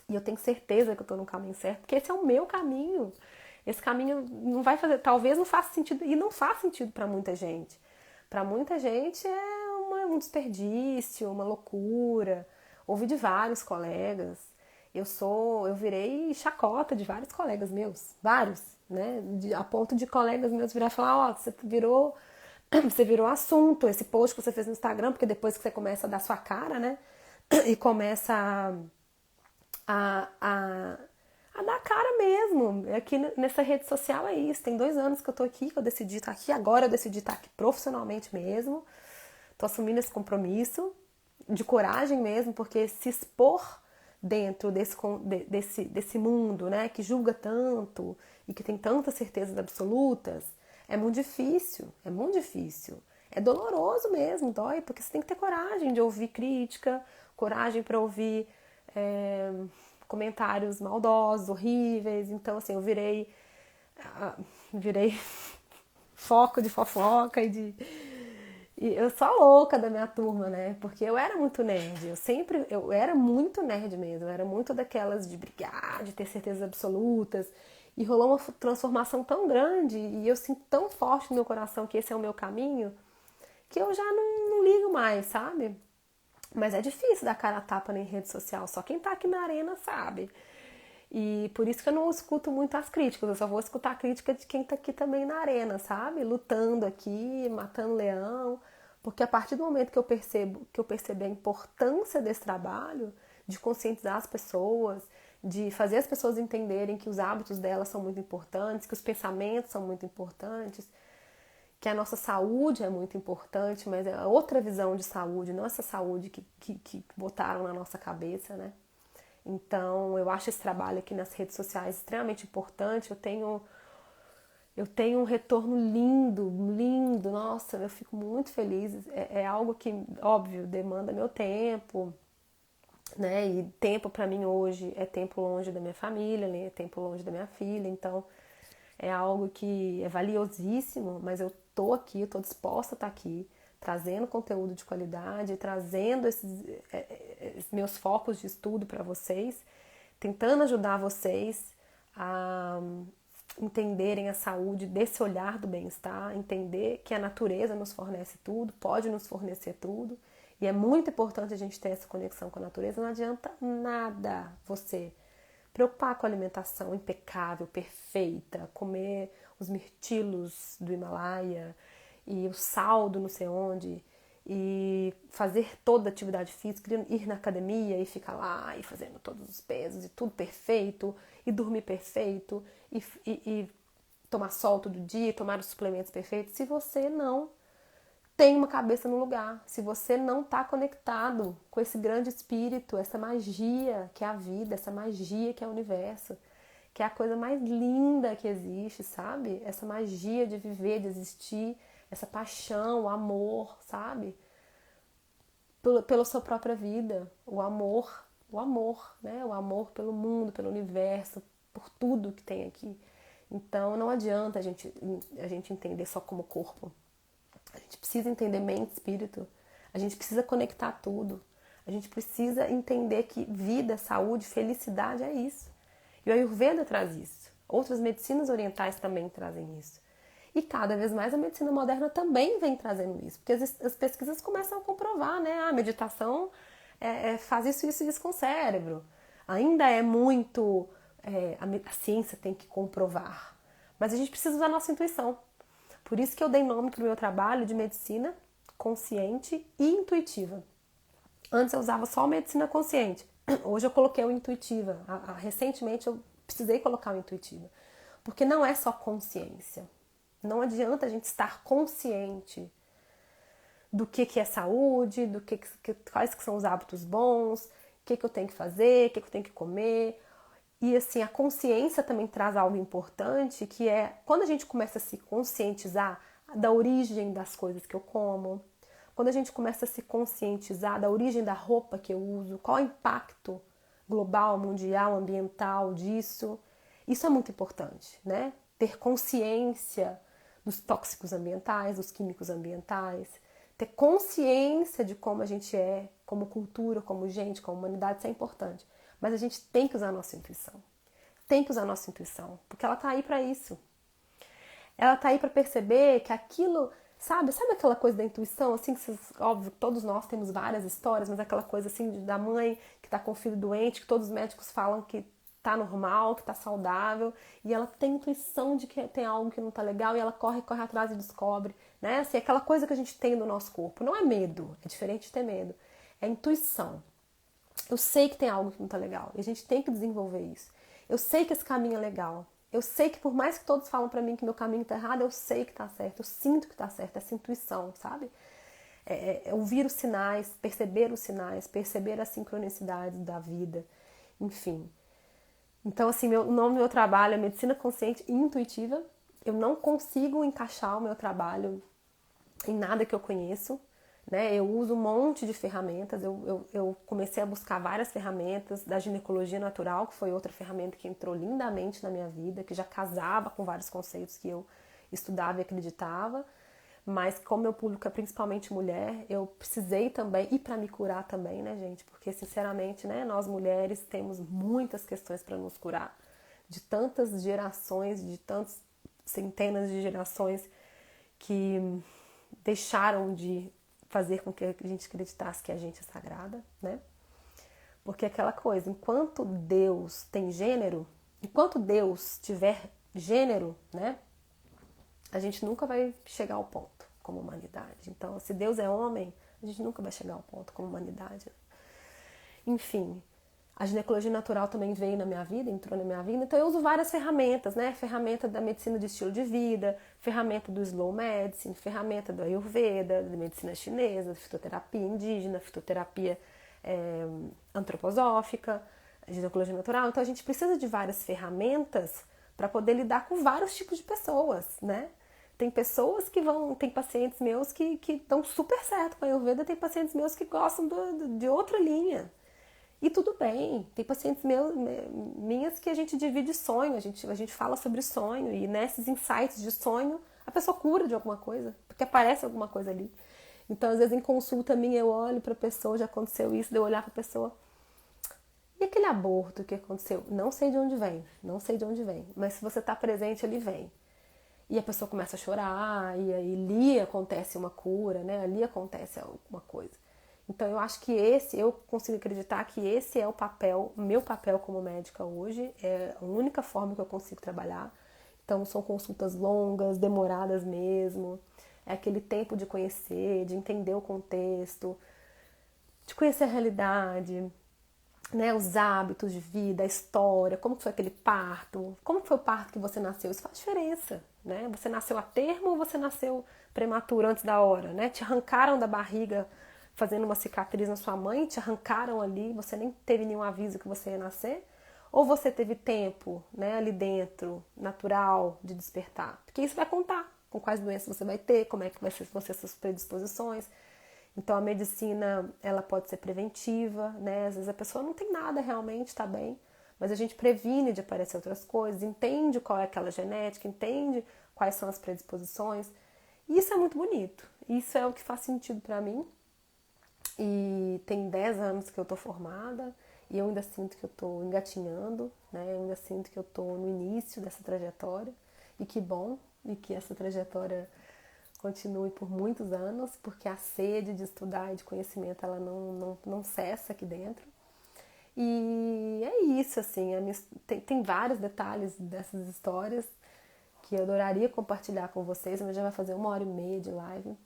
E eu tenho certeza que eu tô no caminho certo, porque esse é o meu caminho. Esse caminho não vai fazer, talvez não faça sentido, e não faz sentido para muita gente. Para muita gente é um desperdício, uma loucura. Ouvi de vários colegas. Eu virei chacota de vários colegas meus, vários, né? A ponto de colegas meus virar e falar, ó, você virou assunto, esse post que você fez no Instagram, porque depois que você começa a dar sua cara, né? E começa a, a dar cara mesmo. Aqui nessa rede social é isso. Tem 2 anos que eu tô aqui, que eu decidi estar aqui. Agora eu decidi estar aqui profissionalmente mesmo. Tô assumindo esse compromisso de coragem mesmo, porque se expor dentro desse mundo, né, que julga tanto e que tem tantas certezas absolutas, é muito difícil, é muito difícil. É doloroso mesmo, dói, porque você tem que ter coragem de ouvir crítica, coragem para ouvir comentários maldosos, horríveis. Então, assim, eu virei foco de fofoca e eu sou a louca da minha turma, né? Porque eu era muito nerd, eu era muito nerd mesmo, eu era muito daquelas de brigar, de ter certezas absolutas. E rolou uma transformação tão grande e eu sinto tão forte no meu coração que esse é o meu caminho, que eu já não ligo mais, sabe? Mas é difícil dar cara a tapa em rede social, só quem tá aqui na arena sabe. E por isso que eu não escuto muito as críticas, eu só vou escutar a crítica de quem tá aqui também na arena, sabe? Lutando aqui, matando leão. Porque a partir do momento que eu percebi a importância desse trabalho, de conscientizar as pessoas, de fazer as pessoas entenderem que os hábitos delas são muito importantes, que os pensamentos são muito importantes, que a nossa saúde é muito importante, mas é outra visão de saúde, não essa saúde que botaram na nossa cabeça, né? Então, eu acho esse trabalho aqui nas redes sociais extremamente importante. Eu tenho um retorno lindo, lindo. Nossa, eu fico muito feliz. É algo que, óbvio, demanda meu tempo, né? E tempo para mim hoje é tempo longe da minha família, né? É tempo longe da minha filha. Então, é algo que é valiosíssimo, mas eu tô aqui, eu tô disposta a estar aqui, trazendo conteúdo de qualidade, trazendo esses meus focos de estudo para vocês, tentando ajudar vocês a entenderem a saúde desse olhar do bem-estar, entender que a natureza nos fornece tudo, pode nos fornecer tudo, e é muito importante a gente ter essa conexão com a natureza. Não adianta nada você preocupar com a alimentação impecável, perfeita, comer os mirtilos do Himalaia e o sal do não sei onde, e fazer toda a atividade física, ir na academia e ficar lá e fazendo todos os pesos e tudo perfeito, e dormir perfeito, e tomar sol todo dia, tomar os suplementos perfeitos, se você não tem uma cabeça no lugar, se você não está conectado com esse grande espírito, essa magia que é a vida, essa magia que é o universo, que é a coisa mais linda que existe, sabe? Essa magia de viver, de existir, essa paixão, o amor, sabe? Pela sua própria vida, o amor, né? O amor pelo mundo, pelo universo, por tudo que tem aqui. Então não adianta a gente entender só como corpo. A gente precisa entender mente e espírito. A gente precisa conectar tudo. A gente precisa entender que vida, saúde, felicidade é isso. E o Ayurveda traz isso. Outras medicinas orientais também trazem isso. E cada vez mais a medicina moderna também vem trazendo isso. Porque as pesquisas começam a comprovar, né? A meditação faz isso com o cérebro. Ainda é muito... a ciência tem que comprovar. Mas a gente precisa usar a nossa intuição. Por isso que eu dei nome para o meu trabalho de medicina consciente e intuitiva. Antes eu usava só medicina consciente. Hoje eu coloquei o intuitiva. Recentemente eu precisei colocar o intuitiva. Porque não é só consciência. Não adianta a gente estar consciente do que é saúde, quais que são os hábitos bons, o que eu tenho que fazer, o que eu tenho que comer. E assim, a consciência também traz algo importante, que é quando a gente começa a se conscientizar da origem das coisas que eu como, quando a gente começa a se conscientizar da origem da roupa que eu uso, qual é o impacto global, mundial, ambiental disso, isso é muito importante, né? Ter consciência dos tóxicos ambientais, dos químicos ambientais, ter consciência de como a gente é, como cultura, como gente, como humanidade, isso é importante. Mas a gente tem que usar a nossa intuição. Tem que usar a nossa intuição, porque ela tá aí para isso. Ela tá aí para perceber que aquilo, sabe aquela coisa da intuição, assim, que óbvio, todos nós temos várias histórias, mas aquela coisa assim da mãe que tá com o filho doente, que todos os médicos falam que tá normal, que tá saudável, e ela tem intuição de que tem algo que não tá legal, e ela corre atrás e descobre, né? Assim, aquela coisa que a gente tem no nosso corpo. Não é medo, é diferente de ter medo. É intuição. Eu sei que tem algo que não tá legal, e a gente tem que desenvolver isso. Eu sei que esse caminho é legal. Eu sei que por mais que todos falam pra mim que meu caminho tá errado, eu sei que tá certo, eu sinto que tá certo, essa intuição, sabe? Ouvir os sinais, perceber as sincronicidades da vida, enfim. Então, assim, o nome do meu trabalho é Medicina Consciente e Intuitiva. Eu não consigo encaixar o meu trabalho em nada que eu conheço, né? Eu uso um monte de ferramentas. Eu comecei a buscar várias ferramentas da ginecologia natural, que foi outra ferramenta que entrou lindamente na minha vida, que já casava com vários conceitos que eu estudava e acreditava. Mas como meu público é principalmente mulher, eu precisei também, e para me curar também, né, gente? Porque, sinceramente, né, nós mulheres temos muitas questões para nos curar. De tantas gerações, de tantas centenas de gerações que deixaram de fazer com que a gente acreditasse que a gente é sagrada, né? Porque aquela coisa, enquanto Deus tem gênero, enquanto Deus tiver gênero, né? A gente nunca vai chegar ao ponto como humanidade. Então, se Deus é homem, a gente nunca vai chegar ao ponto como humanidade. Enfim, a ginecologia natural também veio na minha vida, entrou na minha vida. Então, eu uso várias ferramentas, né? Ferramenta da medicina de estilo de vida, ferramenta do slow medicine, ferramenta do Ayurveda, da medicina chinesa, da fitoterapia indígena, fitoterapia antroposófica, ginecologia natural. Então, a gente precisa de várias ferramentas para poder lidar com vários tipos de pessoas, né? Tem pessoas que tem pacientes meus que dão super certo com a Ayurveda, tem pacientes meus que gostam de outra linha. E tudo bem, tem pacientes minhas que a gente divide sonho, a gente fala sobre sonho, e nesses insights de sonho a pessoa cura de alguma coisa, porque aparece alguma coisa ali. Então, às vezes, em consulta minha, eu olho para a pessoa, já aconteceu isso, de eu olhar para a pessoa, e aquele aborto que aconteceu? Não sei de onde vem, mas se você está presente, ele vem. E a pessoa começa a chorar, e aí ali acontece uma cura, né? Ali acontece alguma coisa. Então eu acho que eu consigo acreditar que esse é meu papel como médica hoje, é a única forma que eu consigo trabalhar. Então são consultas longas, demoradas mesmo, é aquele tempo de conhecer, de entender o contexto, de conhecer a realidade, né, os hábitos de vida, a história, como foi aquele parto, como foi o parto que você nasceu, isso faz diferença, né? Você nasceu a termo ou você nasceu prematuro antes da hora, né? Te arrancaram da barriga fazendo uma cicatriz na sua mãe, te arrancaram ali, você nem teve nenhum aviso que você ia nascer, ou você teve tempo, né, ali dentro, natural, de despertar, porque isso vai contar com quais doenças você vai ter, como é que vão ser suas predisposições. Então a medicina, ela pode ser preventiva, né? Às vezes a pessoa não tem nada realmente, tá bem, mas a gente previne de aparecer outras coisas, entende qual é aquela genética, entende quais são as predisposições. E isso é muito bonito. Isso é o que faz sentido para mim. E tem 10 anos que eu tô formada e eu ainda sinto que eu tô engatinhando, né? Eu ainda sinto que eu tô no início dessa trajetória. E que bom, e que essa trajetória continue por muitos anos, porque a sede de estudar e de conhecimento, ela não cessa aqui dentro. E é isso, assim, tem vários detalhes dessas histórias que eu adoraria compartilhar com vocês, mas já vai fazer 1h30 de live.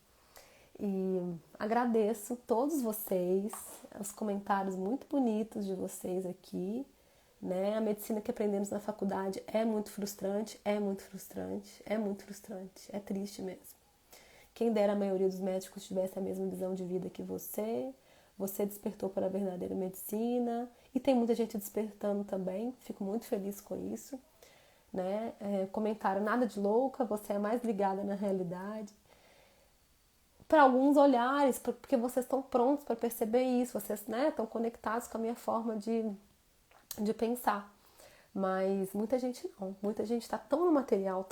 E agradeço todos vocês, os comentários muito bonitos de vocês aqui, né? A medicina que aprendemos na faculdade é muito frustrante, é muito frustrante, é muito frustrante, é triste mesmo. Quem dera a maioria dos médicos tivesse a mesma visão de vida que você despertou para a verdadeira medicina, e tem muita gente despertando também, fico muito feliz com isso, né? Comentário nada de louca, você é mais ligada na realidade. Para alguns olhares, porque vocês estão prontos para perceber isso, vocês, né, estão conectados com a minha forma de pensar. Mas muita gente não, muita gente está tão no material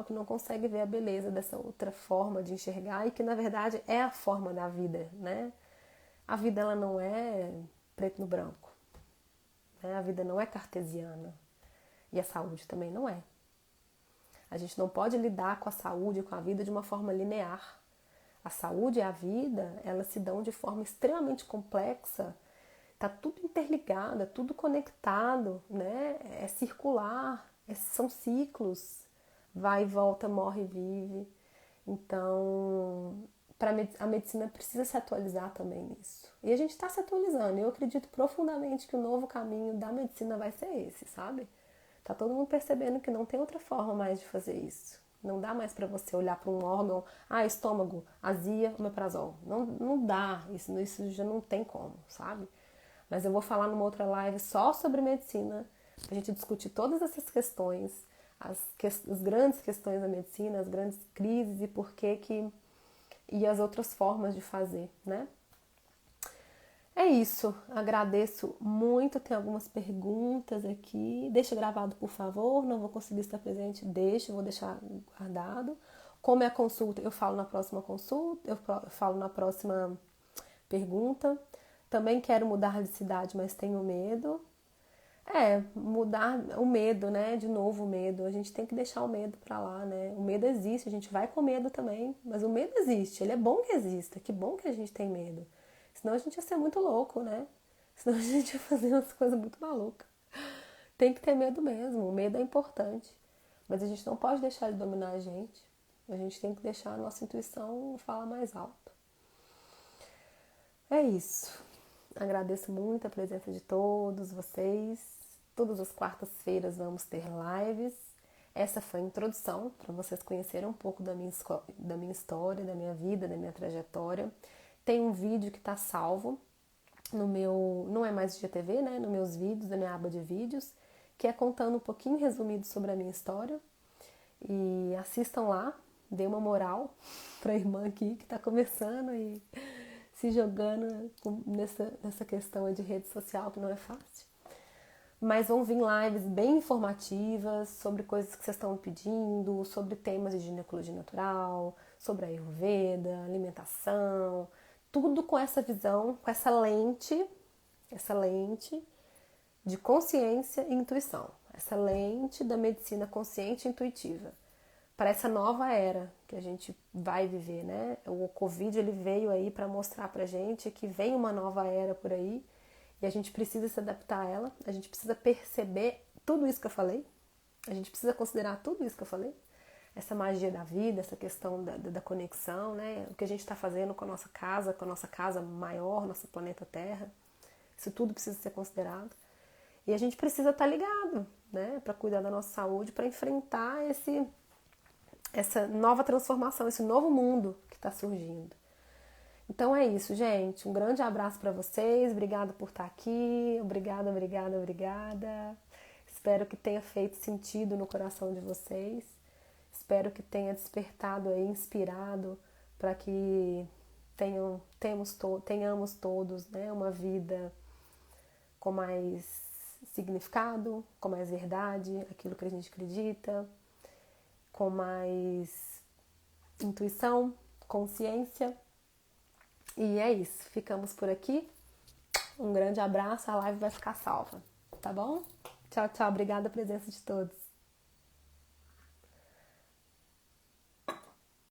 que não consegue ver a beleza dessa outra forma de enxergar e que na verdade é a forma da vida, né? A vida ela não é preto no branco, né? A vida não é cartesiana e a saúde também não é. A gente não pode lidar com a saúde e com a vida de uma forma linear. A saúde e a vida, elas se dão de forma extremamente complexa, tá tudo interligado, é tudo conectado, né? É circular, são ciclos, vai e volta, morre e vive. Então, a medicina precisa se atualizar também nisso. E a gente está se atualizando, eu acredito profundamente que o novo caminho da medicina vai ser esse, sabe? Tá todo mundo percebendo que não tem outra forma mais de fazer isso. Não dá mais para você olhar para um órgão, estômago, azia, omeprazol. Não dá, isso já não tem como, sabe? Mas eu vou falar numa outra live só sobre medicina, pra gente discutir todas essas questões, as grandes questões da medicina, as grandes crises e as outras formas de fazer, né? É isso, agradeço muito, tem algumas perguntas aqui, deixa gravado por favor, não vou conseguir estar presente, vou deixar guardado. Como é a consulta, eu falo na próxima consulta, eu falo na próxima pergunta. Também quero mudar de cidade, mas tenho medo. Mudar o medo, né? De novo o medo, a gente tem que deixar o medo pra lá, né? O medo existe, a gente vai com medo também, mas o medo existe, ele é bom que exista, que bom que a gente tem medo. Senão a gente ia ser muito louco, né? Senão a gente ia fazer umas coisas muito malucas. Tem que ter medo mesmo, o medo é importante. Mas a gente não pode deixar ele dominar a gente. A gente tem que deixar a nossa intuição falar mais alto. É isso. Agradeço muito a presença de todos vocês. Todas as quartas-feiras vamos ter lives. Essa foi a introdução para vocês conhecerem um pouco da minha história, da minha vida, da minha trajetória. Tem um vídeo que está salvo no meu, não é mais IGTV, né? Nos meus vídeos, da minha aba de vídeos, que é contando um pouquinho resumido sobre a minha história. E assistam lá, dê uma moral para a irmã aqui que está começando e se jogando nessa questão de rede social que não é fácil. Mas vão vir lives bem informativas sobre coisas que vocês estão pedindo, sobre temas de ginecologia natural, sobre a Ayurveda, alimentação, tudo com essa visão, com essa lente de consciência e intuição, essa lente da medicina consciente e intuitiva, para essa nova era que a gente vai viver, né? O Covid ele veio aí para mostrar pra gente que vem uma nova era por aí e a gente precisa se adaptar a ela, a gente precisa perceber tudo isso que eu falei, a gente precisa considerar tudo isso que eu falei, essa magia da vida, essa questão da conexão, né? O que a gente está fazendo com a nossa casa maior, nosso planeta Terra, isso tudo precisa ser considerado. E a gente precisa estar ligado, né? Para cuidar da nossa saúde, para enfrentar essa nova transformação, esse novo mundo que está surgindo. Então é isso, gente. Um grande abraço para vocês. Obrigada por estar aqui. Obrigada. Espero que tenha feito sentido no coração de vocês. Espero que tenha despertado aí, inspirado para que tenhamos todos, né, uma vida com mais significado, com mais verdade, aquilo que a gente acredita, com mais intuição, consciência. E é isso, ficamos por aqui. Um grande abraço, a live vai ficar salva, tá bom? Tchau, obrigada a presença de todos.